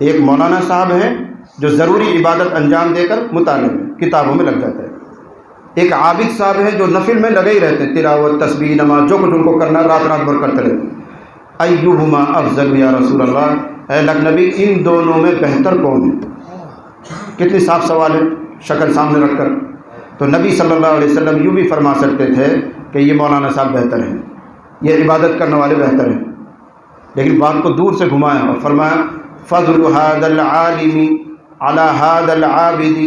ایک مولانا صاحب ہیں جو ضروری عبادت انجام دے کر مطالعے میں، کتابوں میں لگ جاتا ہے۔ ایک عابد صاحب ہیں جو نفل میں لگے ہی رہتے ہیں، تلاوت، تسبیح، نماز، جو کچھ ان کو کرنا رات رات بھر کرتے رہتے ہیں۔ ایہما افضل یا رسول اللہ، اے اللہ کے نبی ان دونوں میں بہتر کون ہے؟ کتنی صاف سوال ہے شکل سامنے رکھ کر۔ تو نبی صلی اللہ علیہ وسلم یوں بھی فرما سکتے تھے کہ یہ مولانا صاحب بہتر ہیں، یہ عبادت کرنے والے بہتر ہیں، لیکن بات کو دور سے گھمایا اور فرمایا فضل ھذا العالم علی ھذا العابد،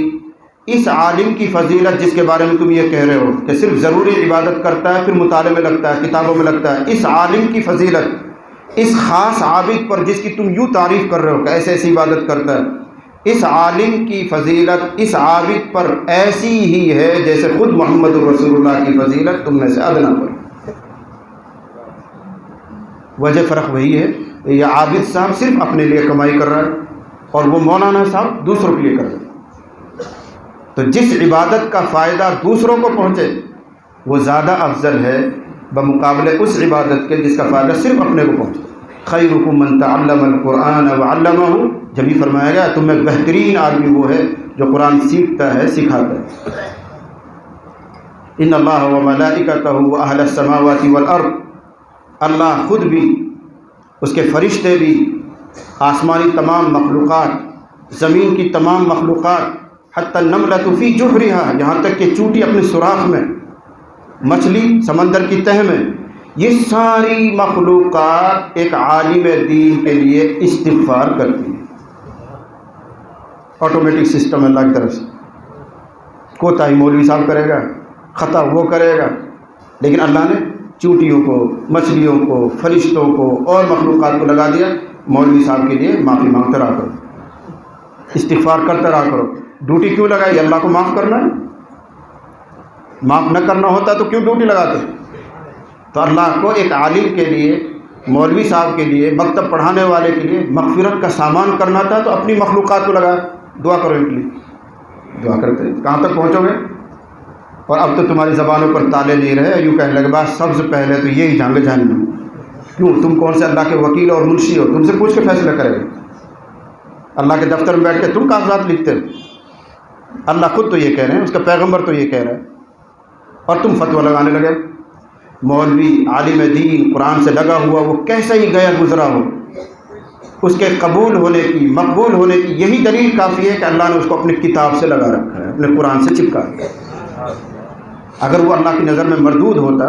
اس عالم کی فضیلت جس کے بارے میں تم یہ کہہ رہے ہو کہ صرف ضروری عبادت کرتا ہے، پھر مطالعے میں لگتا ہے، کتابوں میں لگتا ہے، اس عالم کی فضیلت اس خاص عابد پر جس کی تم یوں تعریف کر رہے ہو کہ ایسے ایسی عبادت کرتا ہے، اس عالم کی فضیلت اس عابد پر ایسی ہی ہے جیسے خود محمد رسول اللہ کی فضیلت تم میں سے ادنا پر۔ وجہ فرق وہی ہے، یہ عابد صاحب صرف اپنے لیے کمائی کر رہا ہے اور وہ مولانا صاحب دوسروں کے لیے کر رہا ہے۔ تو جس عبادت کا فائدہ دوسروں کو پہنچے وہ زیادہ افضل ہے بمقابلے اس عبادت کے جس کا فائدہ صرف اپنے کو پہنچے۔ خیرکم من تعلم القرآن وعلمہ، جب ہی فرمایا گیا تم میں بہترین آدمی وہ ہے جو قرآن سیکھتا ہے، سکھاتا ہے۔ ان اللہ وملائکتہ واہل السماوات والارض، اللہ خود بھی، اس کے فرشتے بھی، آسمانی تمام مخلوقات، زمین کی تمام مخلوقات، حتی النملۃ فی جحرہا، یہاں تک کہ چونٹی اپنے سوراخ میں، مچھلی سمندر کی تہ میں، یہ ساری مخلوقات ایک عالم دین کے لیے استغفار کرتی ہے۔ آٹومیٹک سسٹم اللہ کی طرف سے، کوتاہی مولوی صاحب کرے گا، خطا وہ کرے گا، لیکن اللہ نے چونٹیوں کو، مچھلیوں کو، فرشتوں کو اور مخلوقات کو لگا دیا، مولوی صاحب کے لیے معافی مانگتے رہا کرو، استغفار کرتے رہا کرو۔ ڈیوٹی کیوں لگائی؟ اللہ کو معاف کرنا ہے، معاف نہ کرنا ہوتا تو کیوں ڈیوٹی لگاتے؟ تو اللہ کو ایک عالم کے لیے، مولوی صاحب کے لیے، مکتب پڑھانے والے کے لیے مغفرت کا سامان کرنا تھا تو اپنی مخلوقات کو لگا دعا کرو ان کے لیے۔ دعا کرتے کہاں تک پہنچو گے؟ اور اب تو تمہاری زبانوں پر تالے نہیں رہے، یوں کہنے لگے بات سب سے پہلے تو یہی جانگ جہنم۔ کیوں؟ تم کون سے اللہ کے وکیل اور منشی ہو؟ تم سے پوچھ کے فیصلہ کرے گا۔ اللہ کے دفتر میں بیٹھ کے تم کاغذات لکھتے ہو، اللہ خود تو یہ کہہ رہے ہیں، اس کا پیغمبر تو یہ کہہ رہا ہے، اور تم فتویٰ لگانے لگے۔ مولوی عالم دین قرآن سے لگا ہوا وہ کیسا ہی گیا گزرا ہو، اس کے قبول ہونے کی، مقبول ہونے کی یہی دلیل کافی ہے کہ اللہ نے اس کو اپنی کتاب سے لگا رکھا ہے، اپنے قرآن سے چپکا ہے۔ اگر وہ اللہ کی نظر میں مردود ہوتا،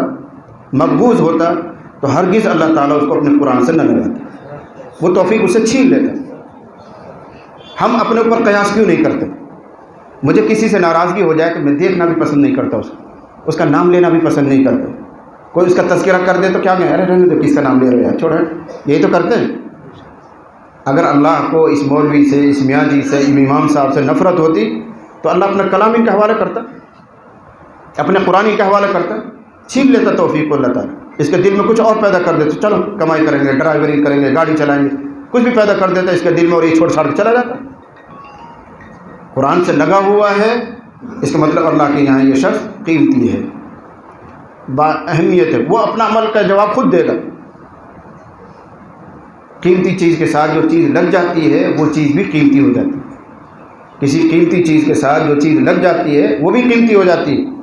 مقبوض ہوتا، تو ہرگز اللہ تعالیٰ اس کو اپنے قرآن سے نہ لگاتا، وہ توفیق اسے چھین لیتا۔ ہم اپنے اوپر قیاس کیوں نہیں کرتے؟ مجھے کسی سے ناراضگی ہو جائے تو میں دیکھنا بھی پسند نہیں کرتا، اس کا نام لینا بھی پسند نہیں کرتا۔ کوئی اس کا تذکرہ کر دے تو کیا کہیں، ارے رہنے دو، کس کا نام لے رہے ہیں، چھوڑیں، یہی تو کرتے ہیں۔ اگر اللہ کو اس مولوی سے، اس میاں جی سے، امام صاحب سے نفرت ہوتی تو اللہ اپنا کلام ان کے حوالے کرتا، اپنے قرآن کے حوالے کرتا، چھین لیتا توفیق کو اللہ تعالیٰ۔ اس کے دل میں کچھ اور پیدا کر دیتے، چلو کمائی کریں گے، ڈرائیوری کریں گے، گاڑی چلائیں گے، کچھ بھی پیدا کر دیتا اس کے دل میں، اور یہ چھوڑ چھاڑ کے چلا جاتا۔ قرآن سے لگا ہوا ہے، اس کا مطلب اللہ کے یہاں یہ شخص قیمتی ہے، با اہمیت ہے، وہ اپنا عمل کا جواب خود دے گا۔ قیمتی چیز کے ساتھ جو چیز لگ جاتی ہے وہ چیز بھی قیمتی ہو جاتی ہے، کسی قیمتی چیز کے ساتھ جو چیز لگ جاتی ہے وہ بھی قیمتی ہو جاتی ہے۔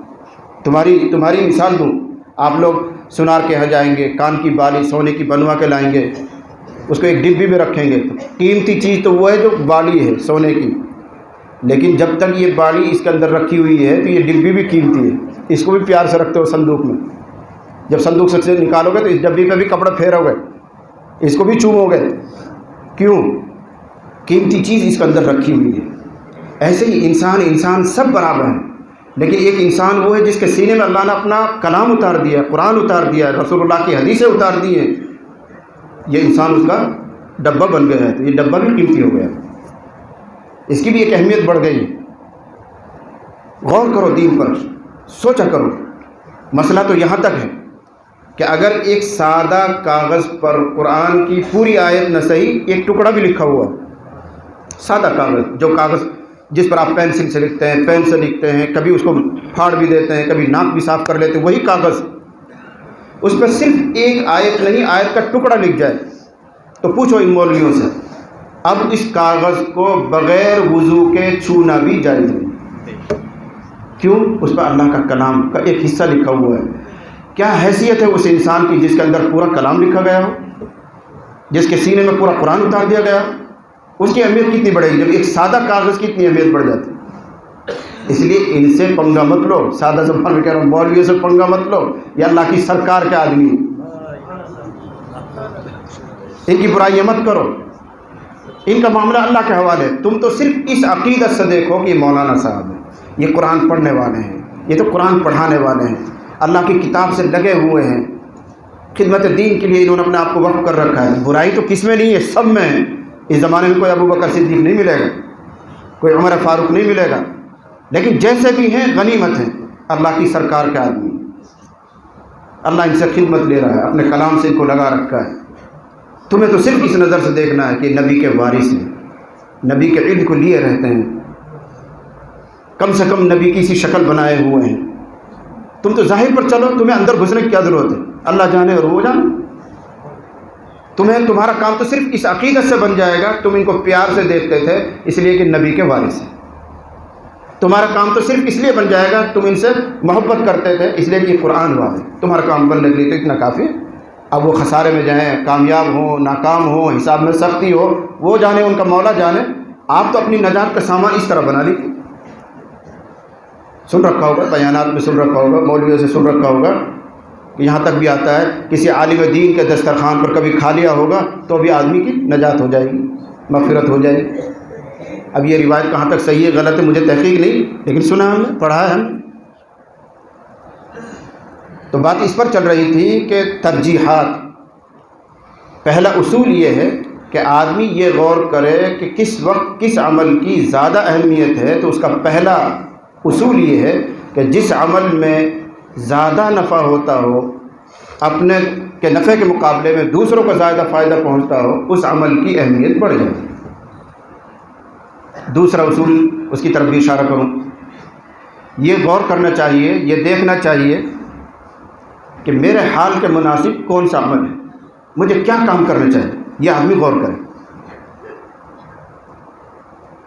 تمہاری مثال دوں، آپ لوگ سنار کے یہاں جائیں گے، کان کی بالی سونے کی بنوا کے لائیں گے، اس کو ایک ڈبی میں رکھیں گے، تو قیمتی چیز تو وہ ہے جو بالی ہے سونے کی، لیکن جب تک یہ بالی اس کے اندر رکھی ہوئی ہے تو یہ ڈبی بھی قیمتی ہے، اس کو بھی پیار سے رکھتے ہو صندوق میں۔ جب صندوق سے نکالو گے تو اس ڈبی پہ بھی کپڑا پھیرو گے، اس کو بھی چومو گے، کیوں؟ قیمتی چیز اس کے اندر رکھی ہوئی ہے۔ ایسے ہی انسان سب برابر ہیں، لیکن ایک انسان وہ ہے جس کے سینے میں اللہ نے اپنا کلام اتار دیا، قرآن اتار دیا، رسول اللہ کی حدیثیں اتار دی ہیں، یہ انسان اس کا ڈبہ بن گیا ہے، تو یہ ڈبہ بھی قیمتی ہو گیا، اس کی بھی ایک اہمیت بڑھ گئی ہے۔ غور کرو دین پر، سوچا کرو۔ مسئلہ تو یہاں تک ہے کہ اگر ایک سادہ کاغذ پر قرآن کی پوری آیت نہ صحیح، ایک ٹکڑا بھی لکھا ہوا، سادہ کاغذ، جو کاغذ جس پر آپ پینسل سے لکھتے ہیں، پین سے لکھتے ہیں، کبھی اس کو پھاڑ بھی دیتے ہیں، کبھی ناک بھی صاف کر لیتے ہیں، وہی کاغذ، اس پر صرف ایک آیت نہیں، آیت کا ٹکڑا لکھ جائے تو پوچھو ان مولویوں سے، اب اس کاغذ کو بغیر وضو کے چھونا بھی جائز نہیں۔ کیوں؟ اس پر اللہ کا کلام کا ایک حصہ لکھا ہوا ہے۔ کیا حیثیت ہے اس انسان کی جس کے اندر پورا کلام لکھا گیا ہو، جس کے سینے میں پورا قرآن اتار دیا گیا ہو؟ اس کی اہمیت کتنی بڑھے گی جب ایک سادہ کاغذ کی اتنی اہمیت بڑھ جاتی ہے۔ اس لیے ان سے پنگا مت لو، سادہ زبان میں کہہ رہا ہوں، مولویوں سے پنگا مت لو، یہ اللہ کی سرکار کے آدمی، ان کی برائیاں مت کرو، ان کا معاملہ اللہ کے حوالے۔ تم تو صرف اس عقیدت سے دیکھو کہ یہ مولانا صاحب ہیں، یہ قرآن پڑھنے والے ہیں، یہ تو قرآن پڑھانے والے ہیں، اللہ کی کتاب سے لگے ہوئے ہیں، خدمت دین کے لیے انہوں نے اپنے آپ کو وقف کر رکھا ہے۔ برائی تو کس میں نہیں ہے، سب میں ہے۔ اس زمانے میں کوئی ابو بکر صدیق نہیں ملے گا، کوئی عمر فاروق نہیں ملے گا، لیکن جیسے بھی ہیں غنیمت ہیں، اللہ کی سرکار کے آدمی، اللہ ان سے خدمت لے رہا ہے، اپنے کلام سے ان کو لگا رکھا ہے۔ تمہیں تو صرف اس نظر سے دیکھنا ہے کہ نبی کے وارث ہیں، نبی کے علم کو لیے رہتے ہیں، کم سے کم نبی کی سی شکل بنائے ہوئے ہیں۔ تم تو ظاہر پر چلو، تمہیں اندر گھسنے کی کیا ضرورت ہے؟ اللہ جانے اور وہ جانے۔ تمہارا کام تو صرف اس عقیدت سے بن جائے گا، تم ان کو پیار سے دیکھتے تھے اس لیے کہ نبی کے وارث ہیں۔ تمہارا کام تو صرف اس لیے بن جائے گا، تم ان سے محبت کرتے تھے اس لیے کہ قرآن والے، تمہارا کام بننے کے لیے تو اتنا کافی ہے۔ اب وہ خسارے میں جائیں، کامیاب ہوں، ناکام ہوں، حساب میں سختی ہو، وہ جانے، ان کا مولا جانے۔ آپ تو اپنی نجات کا سامان اس طرح بنا لیتے۔ سن رکھا ہوگا، بیانات میں سن رکھا ہوگا، مولویوں سے سن رکھا ہوگا، کہ یہاں تک بھی آتا ہے کسی عالم دین کے دسترخوان پر کبھی کھا لیا ہوگا تو بھی آدمی کی نجات ہو جائے گی، مغفرت ہو جائے گی۔ اب یہ روایت کہاں تک صحیح ہے غلط ہے مجھے تحقیق نہیں، لیکن سنا ہم نے، پڑھا ہے ہم۔ تو بات اس پر چل رہی تھی کہ ترجیحات، پہلا اصول یہ ہے کہ آدمی یہ غور کرے کہ کس وقت کس عمل کی زیادہ اہمیت ہے، تو اس کا پہلا اصول یہ ہے کہ جس عمل میں زیادہ نفع ہوتا ہو، اپنے کے نفع کے مقابلے میں دوسروں کو زیادہ فائدہ پہنچتا ہو، اس عمل کی اہمیت بڑھ جاتی ہے۔ دوسرا اصول اس کی طرف بھی اشارہ کروں، یہ غور کرنا چاہیے، یہ دیکھنا چاہیے کہ میرے حال کے مناسب کون سا عمل ہے، مجھے کیا کام کرنا چاہیے، یہ آدمی غور کرے۔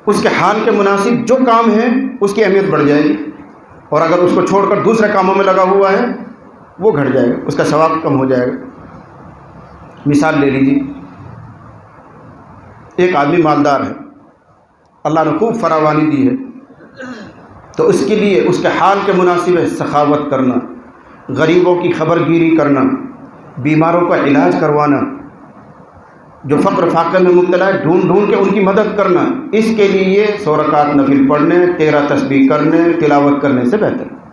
اس کے حال کے مناسب جو کام ہے اس کی اہمیت بڑھ جائے گی، اور اگر اس کو چھوڑ کر دوسرے کاموں میں لگا ہوا ہے وہ گھٹ جائے گا، اس کا ثواب کم ہو جائے گا۔ مثال لے لیجیے، ایک آدمی مالدار ہے، اللہ نے خوب فراوانی دی ہے، تو اس کے لیے اس کے حال کے مناسب ہے سخاوت کرنا، غریبوں کی خبر گیری کرنا، بیماروں کا علاج کروانا، جو فقر فاقے میں مبتلا ہے ڈھونڈ ڈھونڈ کے ان کی مدد کرنا۔ اس کے لیے 100 رکعت نفل پڑھنے، 13 تسبیح کرنے، تلاوت کرنے سے بہتر ہے۔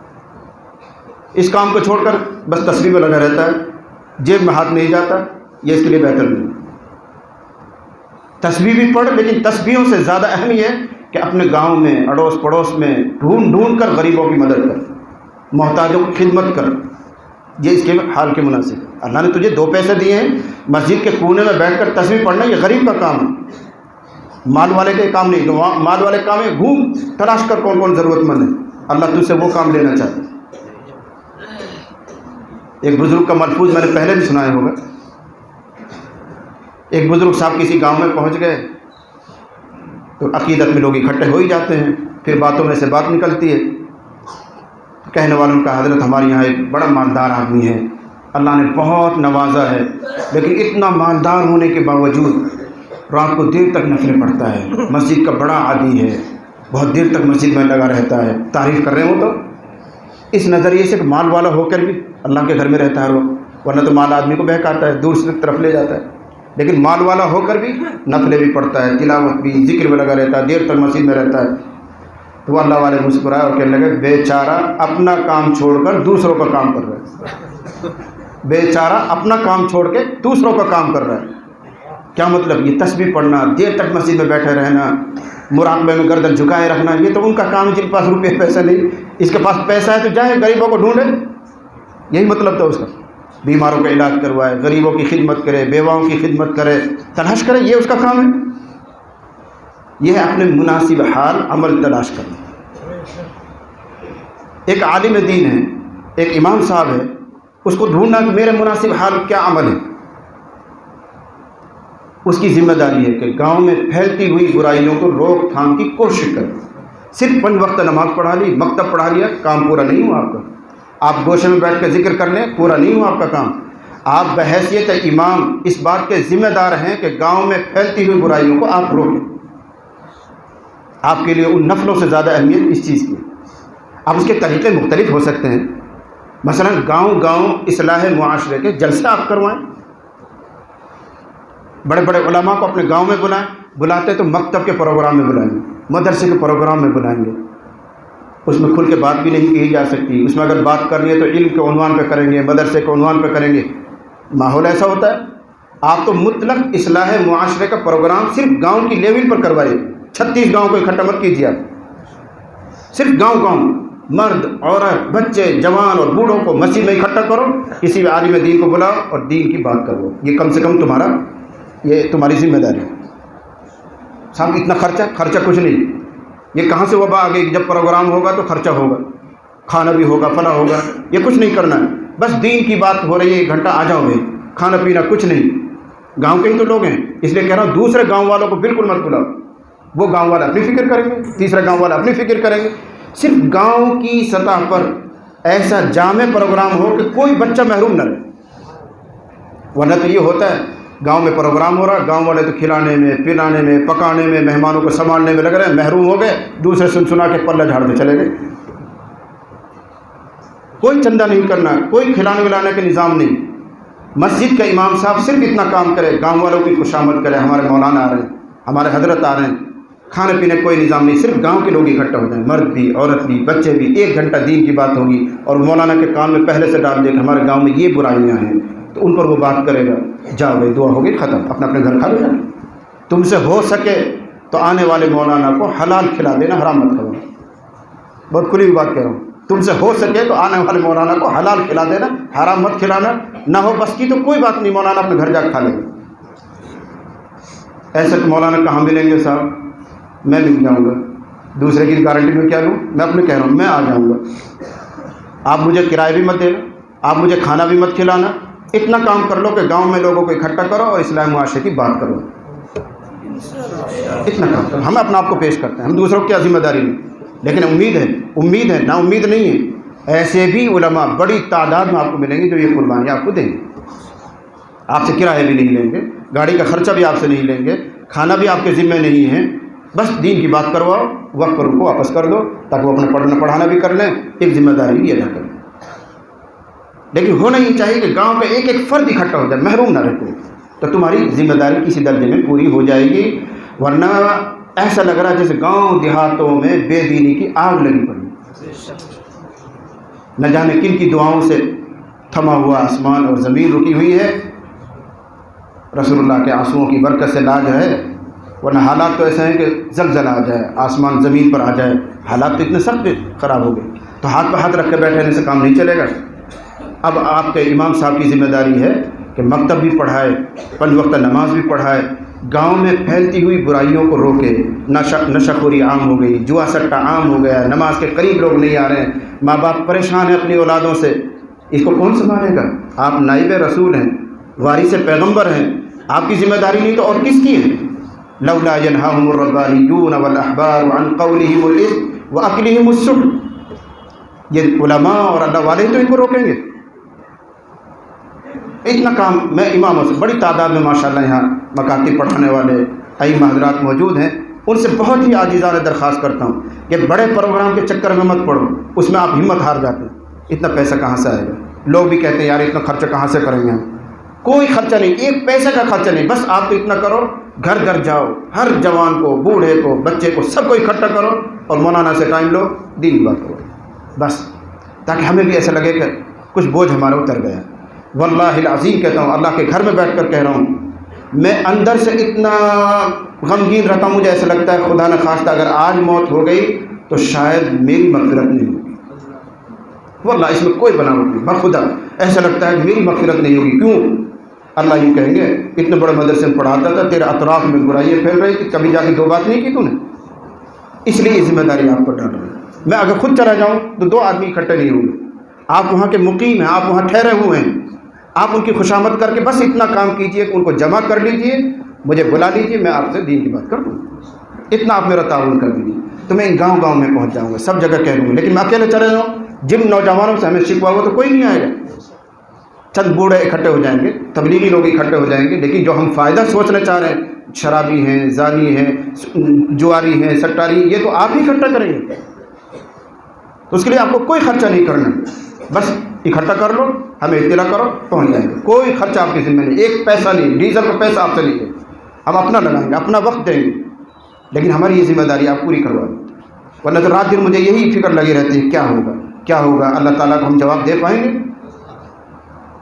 اس کام کو چھوڑ کر بس تسبیح میں لگا رہتا ہے، جیب میں ہاتھ نہیں جاتا، یہ اس کے لیے بہتر نہیں۔ تسبیح بھی پڑھ، لیکن تسبیحوں سے زیادہ اہم یہ ہے کہ اپنے گاؤں میں، اڑوس پڑوس میں ڈھونڈ ڈھونڈ کر غریبوں کی مدد کر، محتاجوں کی خدمت کر، یہ اس کے حال کے مناسب ہے۔ اللہ نے تجھے 2 پیسے دیے ہیں، مسجد کے کونے میں بیٹھ کر تسبیح پڑھنا یہ غریب کا کام ہے، مال والے کے کام نہیں۔ مال والے کام ہے گھوم تلاش کر کون کون ضرورت مند ہے، اللہ تجھ سے وہ کام لینا چاہتا ہے۔ ایک بزرگ کا ملفوظ میں نے پہلے بھی سنایا ہوگا، ایک بزرگ صاحب کسی گاؤں میں پہنچ گئے تو عقیدت میں لوگ اکٹھے ہو ہی جاتے ہیں، پھر باتوں میں سے بات نکلتی ہے، کہنے والوں کا حضرت ہمارے یہاں ایک بڑا مالدار آدمی ہے، اللہ نے بہت نوازا ہے، لیکن اتنا مالدار ہونے کے باوجود رات کو دیر تک نفلیں پڑھتا ہے، مسجد کا بڑا عادی ہے، بہت دیر تک مسجد میں لگا رہتا ہے۔ تعریف کر رہے ہو تو اس نظریے سے کہ مال والا ہو کر بھی اللہ کے گھر میں رہتا ہے، ورنہ تو مال آدمی کو بہکاتا ہے، دور سے طرف لے جاتا ہے، لیکن مال والا ہو کر بھی نفلیں بھی پڑھتا ہے، تلاوت بھی، ذکر میں لگا رہتا ہے، دیر تک مسجد میں رہتا ہے۔ تو وہ اللہ والے مسکرائے اور کہنے لگے بیچارہ اپنا کام چھوڑ کر دوسروں کا کام کر رہا ہے، بیچارہ اپنا کام چھوڑ کے دوسروں کا کام کر رہا ہے۔ کیا مطلب؟ یہ تسبیح پڑھنا، دیر تک مسجد میں بیٹھے رہنا، مراقبے میں گردن جھکائے رکھنا، یہ تو ان کا کام ہے جن کے پاس روپے پیسہ نہیں۔ اس کے پاس پیسہ ہے تو جائے غریبوں کو ڈھونڈے، یہی مطلب تھا اس کا، بیماروں کا علاج کروائے، غریبوں کی خدمت کرے، بیواؤں کی خدمت کرے، تلاش کرے، یہ اس کا کام ہے۔ یہ ہے اپنے مناسب حال عمل تلاش کرنا۔ ایک عالم دین ہے، ایک امام صاحب ہے، اس کو ڈھونڈنا کہ میرے مناسب حال کیا عمل ہے۔ اس کی ذمہ داری ہے کہ گاؤں میں پھیلتی ہوئی برائیوں کو روک تھام کی کوشش کرے۔ صرف 5 وقت نماز پڑھا لی، مکتب پڑھا لیا، کام پورا نہیں ہوا آپ کا۔ آپ گوشے میں بیٹھ کے ذکر کر لیں، پورا نہیں ہوا آپ کا کام۔ آپ بحیثیت امام اس بات کے ذمہ دار ہیں کہ گاؤں میں پھیلتی ہوئی برائیوں کو آپ روکیں۔ آپ کے لیے ان نفلوں سے زیادہ اہمیت اس چیز کی۔ اب اس کے طریقے مختلف ہو سکتے ہیں، مثلا گاؤں گاؤں اصلاح معاشرے کے جلسے آپ کروائیں، بڑے بڑے علماء کو اپنے گاؤں میں بلائیں، بلاتے تو مکتب کے پروگرام میں بلائیں گے، مدرسے کے پروگرام میں بلائیں گے، اس میں کھل کے بات بھی نہیں کی جا سکتی، اس میں اگر بات کرنی ہے تو علم کے عنوان پہ کریں گے، مدرسے کے عنوان پہ کریں گے، ماحول ایسا ہوتا ہے۔ آپ تو مطلق اصلاح معاشرے کا پروگرام صرف گاؤں کی لیول پر کروائیے، 36 گاؤں کو اکٹھا مت کیجیے، آپ صرف گاؤں گاؤں مرد عورت بچے جوان اور بوڑھوں کو مسجد میں اکٹھا کرو، کسی بھی عالم دین کو بلاؤ اور دین کی بات کرو، یہ کم سے کم تمہاری ذمہ داری ہے۔ صاحب اتنا خرچہ کچھ نہیں، یہ کہاں سے وبا آ گئی؟ جب پروگرام ہوگا تو خرچہ ہوگا، کھانا بھی ہوگا، فلاں ہوگا، یہ کچھ نہیں کرنا ہے، بس دین کی بات ہو رہی ہے، 1 گھنٹہ آ جاؤ گے، کھانا پینا کچھ نہیں۔ گاؤں کے ہی تو لوگ ہیں، اس لیے کہہ رہا ہوں دوسرے گاؤں والوں کو بالکل مت بلاؤ، وہ گاؤں والا اپنی فکر کریں گے، تیسرا گاؤں والا اپنی فکر کریں گے۔ صرف گاؤں کی سطح پر ایسا جامع پروگرام ہو کہ کوئی بچہ محروم نہ رہے، ورنہ تو یہ ہوتا ہے گاؤں میں پروگرام ہو رہا ہے، گاؤں والے تو کھلانے میں پلانے میں پکانے میں مہمانوں کو سنبھالنے میں لگ رہے ہیں، محروم ہو گئے، دوسرے سنا کے پلہ جھاڑ کے چلے گئے۔ کوئی چندہ نہیں کرنا، کوئی کھلانے ولانے کا نظام نہیں۔ مسجد کا امام صاحب صرف اتنا کام کرے، گاؤں والوں کی خوشامد کرے، ہمارے مولانا آ رہے ہیں، ہمارے حضرت آ رہے ہیں، کھانے پینے کوئی نظام نہیں، صرف گاؤں کے لوگ اکٹھا ہو جائیں، مرد بھی عورت بھی بچے بھی، 1 گھنٹہ دین کی بات ہوگی، اور مولانا کے کان میں پہلے سے ڈال دے کہ ہمارے گاؤں میں یہ برائیاں ہیں، تو ان پر وہ بات کرے گا، جاؤ بھائی دعا ہوگی ختم، اپنے گھر کھا لو جانا۔ تم سے ہو سکے تو آنے والے مولانا کو حلال کھلا دینا، حرام مت کھلانا، بہت کھلی ہوئی بات کہہ رہا ہوں، تم سے ہو سکے تو آنے والے مولانا کو حلال کھلا دینا، حرام مت کھلانا، نہ ہو بس کی تو کوئی بات نہیں، مولانا اپنے گھر جا کے کھا لیں گے۔ ایسے تو مولانا کہاں ملیں گے صاحب؟ میں مل جاؤں گا، دوسرے کی گارنٹی میں کیا لوں، میں اپنے کہہ رہا ہوں میں آ جاؤں گا، آپ مجھے کرایہ بھی مت دینا، آپ مجھے کھانا بھی مت کھلانا، اتنا کام کر لو کہ گاؤں میں لوگوں کو اکٹھا کرو اور اسلام معاشرے کی بات کرو، اتنا کام کرو۔ ہم اپنا آپ کو پیش کرتے ہیں، ہم دوسروں کی کیا ذمہ داری نہیں، لیکن امید ہے نا امید نہیں ہے، ایسے بھی علماء بڑی تعداد میں آپ کو ملیں گے جو یہ قربانی آپ کو دیں گے، آپ سے کرایہ بھی نہیں لیں گے، گاڑی کا خرچہ بھی آپ سے نہیں لیں گے، کھانا بھی آپ کے ذمہ نہیں ہے، بس دین کی بات کرواؤ، وقت پر ان کو واپس کر دو تاکہ وہ اپنا پڑھانا بھی کر لیں، ایک ذمہ داری بھی ادا کریں۔ لیکن ہونا یہ چاہیے کہ گاؤں کا ایک ایک فرد اکٹھا ہو جائے، محروم نہ رہے کوئی، تو تمہاری ذمہ داری کسی درجے میں پوری ہو جائے گی، ورنہ ایسا لگ رہا ہے جیسے گاؤں دیہاتوں میں بے دینی کی آگ لگی پڑی، نہ جانے کن کی دعاؤں سے تھما ہوا آسمان اور زمین رکی ہوئی ہے، رسول اللہ کے آنسوؤں کی برکت سے لاج ہے، ورنہ حالات تو ایسے ہیں کہ زلزلہ آ جائے، آسمان زمین پر آ جائے، حالات تو اتنے سخت خراب ہو گئے، تو ہاتھ پہ ہاتھ رکھ کے بیٹھنے سے کام نہیں چلے گا۔ اب آپ کے امام صاحب کی ذمہ داری ہے کہ مکتب بھی پڑھائے، 5 وقت نماز بھی پڑھائے، گاؤں میں پھیلتی ہوئی برائیوں کو روکے، نشہ خوری عام ہو گئی، جوا سٹہ عام ہو گیا، نماز کے قریب لوگ نہیں آ رہے ہیں، ماں باپ پریشان ہیں اپنی اولادوں سے، اس کو کون سنبھالے گا؟ آپ نائب رسول ہیں، وارث پیغمبر ہیں، آپ کی ذمہ داری نہیں تو اور کس کی ہے؟ لولا ينهاهم الربانيون والاحبار عن قولهم الاثم واكلهم السحت، یہ علماء اور اللہ والے تو ان کو روکیں گے؟ اتنا کام میں اماموں سے بڑی تعداد میں ماشاءاللہ یہاں مکاتب پڑھانے والے ائمہ حضرات موجود ہیں، ان سے بہت ہی عاجزانہ درخواست کرتا ہوں کہ بڑے پروگرام کے چکر میں مت پڑو، اس میں آپ ہمت ہار جاتے ہیں، اتنا پیسہ کہاں سے آئے گا؟ لوگ بھی کہتے ہیں یار اتنا خرچہ کہاں سے کریں گے ہم؟ کوئی خرچہ نہیں، ایک پیسے کا خرچہ نہیں، بس آپ تو اتنا کرو، گھر گھر جاؤ، ہر جوان کو، بوڑھے کو، بچے کو، سب کو اکٹھا کرو اور مولانا سے ٹائم لو، دین کی بات کرو، بس تاکہ ہمیں بھی ایسا لگے کہ کچھ بوجھ ہمارا اتر گیا۔ واللہ العظیم کہتا ہوں، اللہ کے گھر میں بیٹھ کر کہہ رہا ہوں، میں اندر سے اتنا غمگین رہتا ہوں، مجھے ایسا لگتا ہے خدا نہ خواستہ اگر آج موت ہو گئی تو شاید میری مغفرت نہیں ہوگی، واللہ اس میں کوئی بناوٹ نہیں، بخدا ایسا لگتا ہے کہ میری مغفرت نہیں ہوگی۔ کیوں؟ اللہ یوں کہیں گے اتنے بڑے مدرسے میں پڑھاتا تھا، تیرے اطراف میں برائیاں پھیل رہی تھی، کبھی جا کے 2 بات نہیں کی تو نے، اس لیے یہ ذمہ داری آپ پر ڈال رہا ہے۔ میں اگر خود چلا جاؤں تو 2 آدمی اکٹھے نہیں ہوں گے، آپ وہاں کے مقیم ہیں، آپ وہاں ٹھہرے ہوئے ہیں، آپ ان کی خوشامد کر کے بس اتنا کام کیجئے کہ ان کو جمع کر لیجئے، مجھے بلا لیجئے، میں آپ سے دین کی بات کر دوں، اتنا آپ میرا تعاون کر دیجیے، تو میں ان گاؤں گاؤں میں پہنچ جاؤں گا، سب جگہ کہہ دوں گا۔ لیکن میں اکیلے چلے جاؤں، جن نوجوانوں سے ہمیں شکوا ہوا تو کوئی نہیں آئے گا، چند بوڑھے اکٹھے ہو جائیں گے، تبلیغی لوگ اکٹھے ہو جائیں گے، لیکن جو ہم فائدہ سوچنا چاہ رہے ہیں، شرابی ہیں، زانی ہیں، جواری ہیں، سٹاری، یہ تو آپ ہی اکٹھا کریں گے، تو اس کے لیے آپ کو کوئی خرچہ نہیں کرنا، بس اکٹھا کر لو، ہمیں اطلاع کرو، پہنچ جائیں گے، کوئی خرچہ آپ کی ذمہ نہیں، ایک پیسہ نہیں، ڈیزل کا پیسہ آپ سے نہیں ہے، ہم اپنا لگائیں گے، اپنا وقت دیں گے، لیکن ہماری یہ ذمہ داری آپ پوری کروا دیں، ورنہ تو رات دن مجھے یہی فکر لگی رہتی ہے کیا ہوگا کیا ہوگا، اللہ تعالیٰ کو ہم جواب دے پائیں گے؟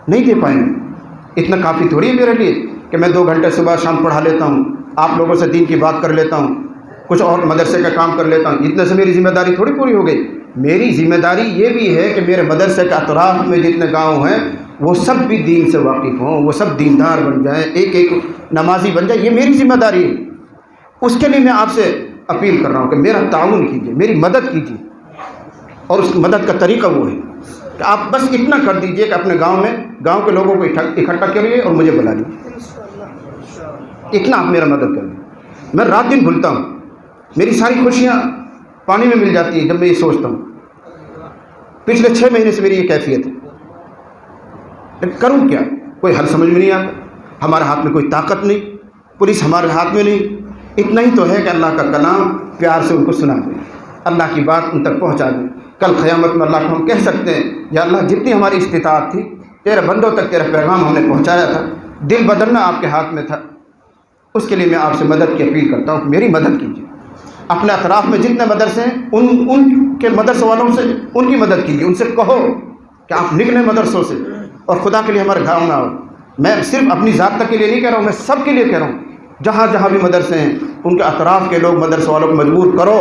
نہیں دے پائیں گے۔ اتنا کافی تھوڑی ہے میرے لیے کہ میں 2 گھنٹے صبح شام پڑھا لیتا ہوں، آپ لوگوں سے دین کی بات کر لیتا ہوں، کچھ اور مدرسے کا کام کر لیتا ہوں، اتنے سے میری ذمہ داری تھوڑی پوری ہو گئی۔ میری ذمہ داری یہ بھی ہے کہ میرے مدرسے کے اطراف میں جتنے گاؤں ہیں وہ سب بھی دین سے واقف ہوں، وہ سب دیندار بن جائیں، ایک ایک نمازی بن جائے، یہ میری ذمہ داری ہے۔ اس کے لیے میں آپ سے اپیل کر رہا ہوں کہ میرا تعاون کیجیے، میری مدد کیجیے، اور اس مدد کا طریقہ وہ ہے کہ آپ بس اتنا کر دیجئے کہ اپنے گاؤں میں گاؤں کے لوگوں کو اکٹھا کریے اور مجھے بلا لیجیے، اتنا آپ میرا مدد کر دیں۔ میں رات دن بھولتا ہوں، میری ساری خوشیاں پانی میں مل جاتی ہیں جب میں یہ سوچتا ہوں۔ پچھلے 6 مہینے سے میری یہ کیفیت ہے، لیکن کروں کیا؟ کوئی حل سمجھ میں نہیں آتا، ہمارے ہاتھ میں کوئی طاقت نہیں، پولیس ہمارے ہاتھ میں نہیں، اتنا ہی تو ہے کہ اللہ کا کلام پیار سے ان کو سنا دیں، اللہ کی بات ان تک پہنچا دیں۔ کل قیامت میں اللہ کو ہم کہہ سکتے ہیں یا اللہ جتنی ہماری استطاعت تھی تیرے بندوں تک تیرا پیغام ہم نے پہنچایا تھا، دل بدلنا آپ کے ہاتھ میں تھا، اس کے لیے میں آپ سے مدد کی اپیل کرتا ہوں، میری مدد کیجیے۔ اپنے اطراف میں جتنے مدرسے ہیں ان کے مدرسے والوں سے ان کی مدد کیجیے، ان سے کہو کہ آپ نکلیں مدرسوں سے اور خدا کے لیے ہمارے گاؤں میں آؤ۔ میں صرف اپنی ذات تک کے لیے نہیں کہہ رہا ہوں، میں سب کے لیے کہہ رہا ہوں، جہاں جہاں بھی مدرسے ہیں ان کے اطراف کے لوگ مدرسے والوں کو مجبور کرو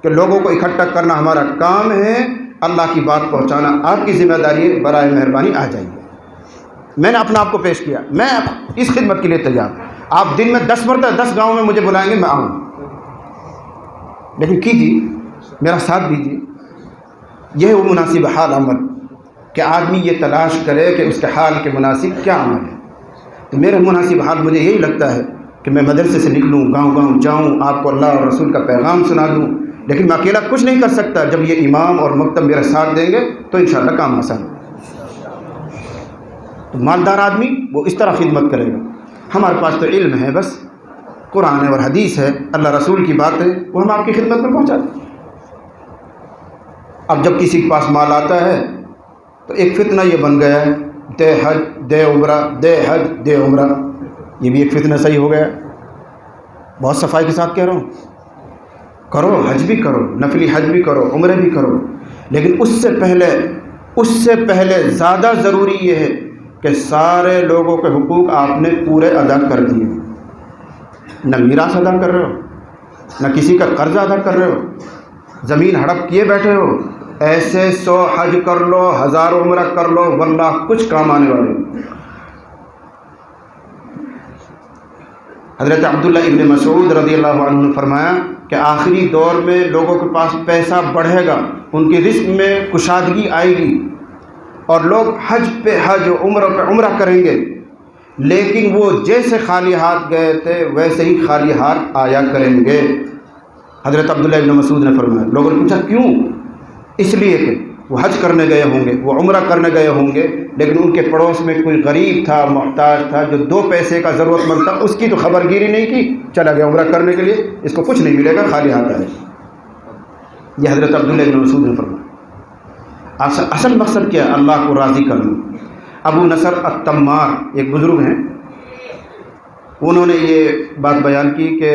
کہ لوگوں کو اکٹھا کرنا ہمارا کام ہے، اللہ کی بات پہنچانا آپ کی ذمہ داری ہے، برائے مہربانی آ جائیے۔ میں نے اپنا آپ کو پیش کیا، میں اس خدمت کے لیے تیار ہوں۔ آپ دن میں 10 مرتبہ 10 گاؤں میں مجھے بلائیں گے، میں آؤں، لیکن کیجیے، میرا ساتھ دیجیے۔ یہ ہے وہ مناسب حال عمل کہ آدمی یہ تلاش کرے کہ اس کے حال کے مناسب کیا عمل ہے۔ تو میرا مناسب حال مجھے یہی لگتا ہے کہ میں مدرسے سے نکلوں، گاؤں گاؤں جاؤں، آپ کو اللہ اور رسول کا پیغام سنا دوں، لیکن میں اکیلا کچھ نہیں کر سکتا۔ جب یہ امام اور مکتب میرا ساتھ دیں گے تو انشاءاللہ کام آسان ہے۔ تو مالدار آدمی وہ اس طرح خدمت کرے گا۔ ہمارے پاس تو علم ہے، بس قرآن اور حدیث ہے، اللہ رسول کی بات ہے، وہ ہم آپ کی خدمت میں پہنچا دیں۔ اب جب کسی کے پاس مال آتا ہے تو ایک فتنہ یہ بن گیا ہے، دے حج دے عمرہ، دے حج دے عمرہ، یہ بھی ایک فتنہ صحیح ہو گیا۔ بہت صفائی کے ساتھ کہہ رہا ہوں، کرو، حج بھی کرو، نفلی حج بھی کرو، عمرے بھی کرو، لیکن اس سے پہلے زیادہ ضروری یہ ہے کہ سارے لوگوں کے حقوق آپ نے پورے ادا کر دیے۔ نہ میراث ادا کر رہے ہو، نہ کسی کا قرض ادا کر رہے ہو، زمین ہڑپ کیے بیٹھے ہو، ایسے 100 حج کر لو، 1000 عمرہ کر لو، واللہ کچھ کام آنے والے۔ حضرت عبداللہ ابن مسعود رضی اللہ عنہ نے فرمایا کہ آخری دور میں لوگوں کے پاس پیسہ بڑھے گا، ان کی رزق میں کشادگی آئے گی، اور لوگ حج پہ حج، عمرہ پہ عمرہ کریں گے، لیکن وہ جیسے خالی ہاتھ گئے تھے ویسے ہی خالی ہاتھ آیا کریں گے۔ حضرت عبداللہ ابن مسعود نے فرمایا، لوگوں نے پوچھا کیوں؟ اس لیے کہ وہ حج کرنے گئے ہوں گے، وہ عمرہ کرنے گئے ہوں گے، لیکن ان کے پڑوس میں کوئی غریب تھا، محتاج تھا، جو 2 پیسے کا ضرورت مند تھا، اس کی تو خبر گیری نہیں کی، چلا گیا عمرہ کرنے کے لیے، اس کو کچھ نہیں ملے گا، خالی ہاتھ آئے۔ یہ حضرت عبداللہ ابن مسعود نے فرمایا۔ اصل مقصد کیا ہے؟ اللہ کو راضی کرنا۔ ابو نصر التمار ایک بزرگ ہیں، انہوں نے یہ بات بیان کی کہ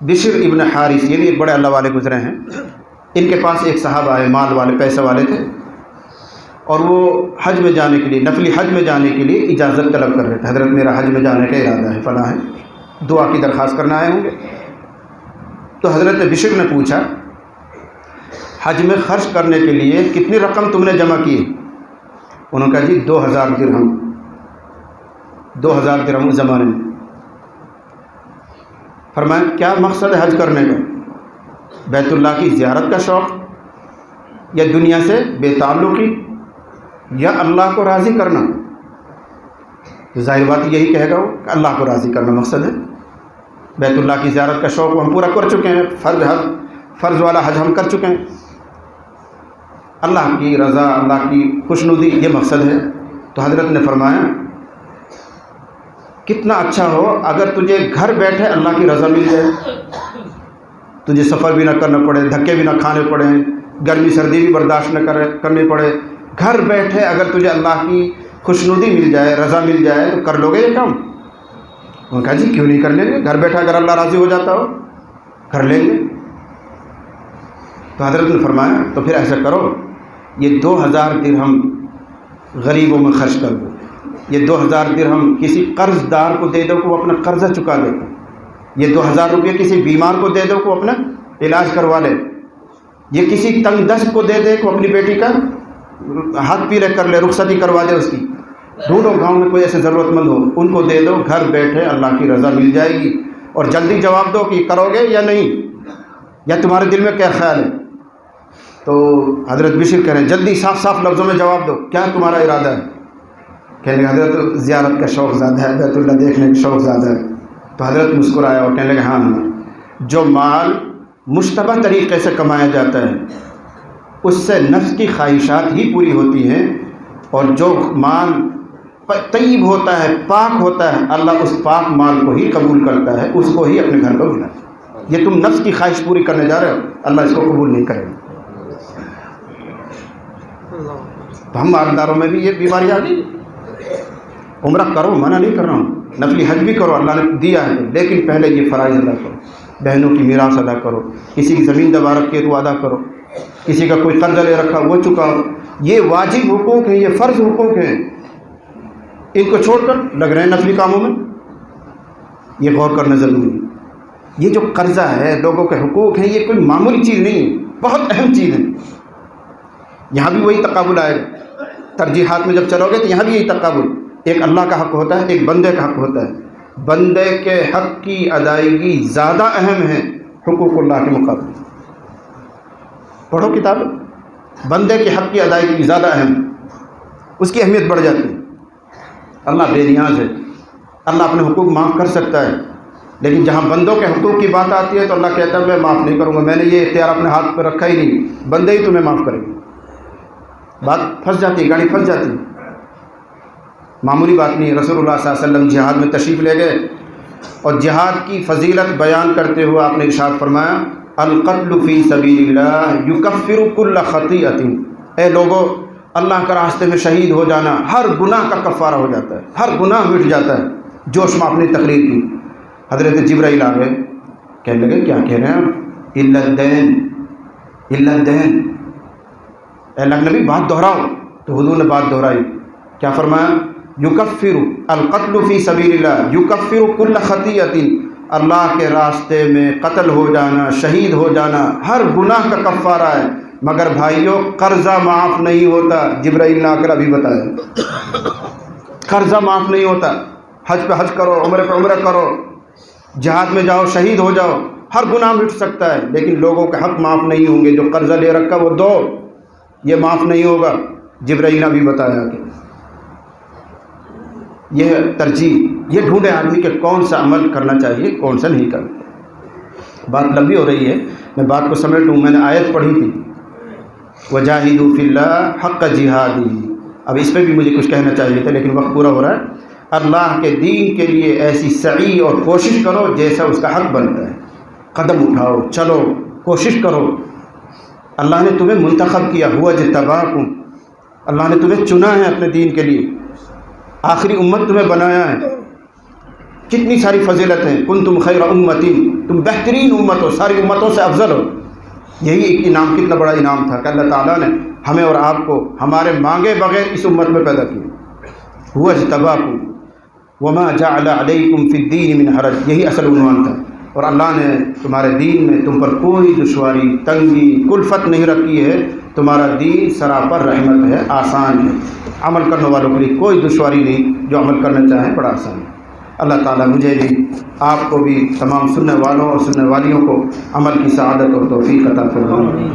بشر ابن حارث، یہ بھی ایک بڑے اللہ والے گزرے ہیں، ان کے پاس ایک صحابہ آئے، مال والے، پیسے والے تھے، اور وہ حج میں جانے کے لیے، نفلی حج میں جانے کے لیے اجازت طلب کر رہے تھے۔ حضرت میرا حج میں جانے کا ارادہ ہے، فلاں ہے، دعا کی درخواست کرنا آئے ہوں گے۔ تو حضرت بشر نے پوچھا، حج میں خرچ کرنے کے لیے کتنی رقم تم نے جمع کی؟ انہوں نے کہا جی 2000 درہم، 2000 درہم اس زمانے میں۔ فرمایا کیا مقصد ہے حج کرنے کا؟ بیت اللہ کی زیارت کا شوق، یا دنیا سے بے تعلقی، یا اللہ کو راضی کرنا؟ تو ظاہر بات یہی کہے گا وہ کہ اللہ کو راضی کرنا مقصد ہے۔ بیت اللہ کی زیارت کا شوق ہم پورا کر چکے ہیں، فرض والا حج ہم کر چکے ہیں، اللہ کی رضا، اللہ کی خوشنودی یہ مقصد ہے۔ تو حضرت نے فرمایا کتنا اچھا ہو اگر تجھے گھر بیٹھے اللہ کی رضا مل جائے، تجھے سفر بھی نہ کرنا پڑے، دھکے بھی نہ کھانے پڑیں، گرمی سردی بھی برداشت نہ کرنی پڑے، گھر بیٹھے اگر تجھے اللہ کی خوشنودی مل جائے، رضا مل جائے، تو کر لو گے یہ کام؟ انہوں نے کہا جی کیوں نہیں کر لیں گے، گھر بیٹھے اگر اللہ راضی ہو جاتا ہو کر لیں گے۔ تو حضرت نے فرمایا تو پھر ایسا کرو، یہ 2000 درہم غریبوں میں خرچ کر دو، یہ 2000 درہم کسی قرض دار کو دے دو کہ وہ اپنا قرضہ چکا دے، یہ 2000 روپے کسی بیمار کو دے دو کہ وہ اپنا علاج کروا لے، یہ کسی تنگ دست کو دے دے کہ وہ اپنی بیٹی کا ہاتھ پیلے کر لے، رخصتی کروا دے اس کی۔ ڈھونڈو گاؤں میں کوئی ایسے ضرورت مند ہو، ان کو دے دو، گھر بیٹھے اللہ کی رضا مل جائے گی۔ اور جلدی جواب دو کہ کرو گے یا نہیں، یا تمہارے دل میں کیا خیال ہے۔ تو حضرت بشر کہہ رہے ہیں جلدی صاف صاف لفظوں میں جواب دو، کیا تمہارا ارادہ ہے؟ کہنے لگے حضرت زیارت کا شوق زیادہ ہے، بیت اللہ دیکھنے کا شوق زیادہ ہے۔ تو حضرت مسکرایا اور کہنے لگے ہاں، جو مال مشتبہ طریقے سے کمایا جاتا ہے اس سے نفس کی خواہشات ہی پوری ہوتی ہیں، اور جو مال طیب ہوتا ہے، پاک ہوتا ہے، اللہ اس پاک مال کو ہی قبول کرتا ہے، اس کو ہی اپنے گھر پر بلاتا ہے۔ یہ تم نفس کی خواہش پوری کرنے جا رہے ہو، اللہ اس کو قبول نہیں کرے گا۔ تو ہم مالداروں میں بھی یہ بیماری آ گئی۔ عمرہ کرو، منع نہیں کر رہا ہوں، نفلی حج بھی کرو، اللہ نے دیا ہے، لیکن پہلے یہ فرائض ادا کرو، بہنوں کی میراث ادا کرو، کسی کی زمین دبا رکھی ہے تو ادا کرو، کسی کا کوئی قرضہ لے رکھا وہ چکاؤ۔ یہ واجب حقوق ہیں، یہ فرض حقوق ہیں، ان کو چھوڑ کر لگ رہے ہیں نفلی کاموں میں، یہ غور کرنا ضروری ہے۔ یہ جو قرضہ ہے، لوگوں کے حقوق ہیں، یہ کوئی معمولی چیز نہیں ہے، بہت اہم چیز ہے۔ یہاں بھی وہی تقابل آئے گا، ترجیحات میں جب چلو گے تو یہاں بھی یہی تقابل، ایک اللہ کا حق ہوتا ہے، ایک بندے کا حق ہوتا ہے، بندے کے حق کی ادائیگی زیادہ اہم ہے حقوق اللہ کے مقابلے۔ پڑھو کتاب، بندے کے حق کی ادائیگی زیادہ اہم، اس کی اہمیت بڑھ جاتی ہے۔ اللہ بے نیاز ہے، اللہ اپنے حقوق معاف کر سکتا ہے، لیکن جہاں بندوں کے حقوق کی بات آتی ہے تو اللہ کہتا ہے میں معاف نہیں کروں گا، میں نے یہ اختیار اپنے ہاتھ پہ رکھا ہی نہیں، بندے ہی تمہیں معاف کریں گے۔ بات پھنس جاتی ہے، گاڑی پھنس جاتی ہے، معمولی بات نہیں ہے۔ رسول اللہ صلی اللہ علیہ وسلم جہاد میں تشریف لے گئے اور جہاد کی فضیلت بیان کرتے ہوئے آپ نے ارشاد فرمایا القتل فی سبیل اللہ یکفر کل خطیئۃ، اے لوگو اللہ کے راستے میں شہید ہو جانا ہر گناہ کا کفارہ ہو جاتا ہے، ہر گناہ مٹ جاتا ہے۔ جوش میں اپنی تقریر کی، حضرت جبرائیل آ گئے، کہنے لگے کیا کہہ رہے ہیں آپ؟ الا الدین، الا الدین، اے اللہ نبی بات دہراؤ۔ تو حضور نے بات دہرائی، کیا فرمایا؟ یکفر القتل فی سبیل اللہ یکفر کل خطیئۃ، اللہ کے راستے میں قتل ہو جانا، شہید ہو جانا ہر گناہ کا کفارہ ہے، مگر بھائیوں قرضہ معاف نہیں ہوتا۔ جبرائیل نے آ کر ابھی بتایا قرضہ معاف نہیں ہوتا۔ حج پہ حج کرو، عمرے پہ عمرہ کرو، جہاد میں جاؤ، شہید ہو جاؤ، ہر گناہ مٹ سکتا ہے، لیکن لوگوں کے حق معاف نہیں ہوں گے۔ جو قرضہ لے رکھا وہ دو، یہ معاف نہیں ہوگا۔ جبرائیل نے بھی بتایا کہ یہ ترجیح، یہ ڈھونڈے آدمی کہ کون سا عمل کرنا چاہیے، کون سا نہیں کرنا۔ بات لمبی ہو رہی ہے، میں بات کو سمیٹوں۔ میں نے آیت پڑھی تھی وجاہدوا فی اللہ حق جہادی، اب اس پہ بھی مجھے کچھ کہنا چاہیے تھا لیکن وقت پورا ہو رہا ہے۔ اللہ کے دین کے لیے ایسی سعی اور کوشش کرو جیسا اس کا حق بنتا ہے، قدم اٹھاؤ، چلو، کوشش کرو۔ اللہ نے تمہیں منتخب کیا، ہوا اجتباکم، اللہ نے تمہیں چنا ہے اپنے دین کے لیے، آخری امت تمہیں بنایا ہے۔ کتنی ساری فضیلت ہیں، کنتم خیر امت، تم بہترین امت ہو، ساری امتوں سے افضل ہو۔ یہی ایک انعام، کتنا بڑا انعام تھا کہ اللہ تعالیٰ نے ہمیں اور آپ کو ہمارے مانگے بغیر اس امت میں پیدا کیا۔ ہوا اجتباکم وما جعل علیکم فی الدین من حرج، یہی اصل عنوان تھا۔ اور اللہ نے تمہارے دین میں تم پر کوئی دشواری، تنگی، کلفت نہیں رکھی ہے، تمہارا دین سراپر رحمت ہے، آسان ہے، عمل کرنے والوں کے لیے کوئی دشواری نہیں، جو عمل کرنا چاہیں بڑا آسان ہے۔ اللہ تعالیٰ مجھے بھی، آپ کو بھی، تمام سننے والوں اور سننے والیوں کو عمل کی سعادت اور توفیق عطا فرمائے۔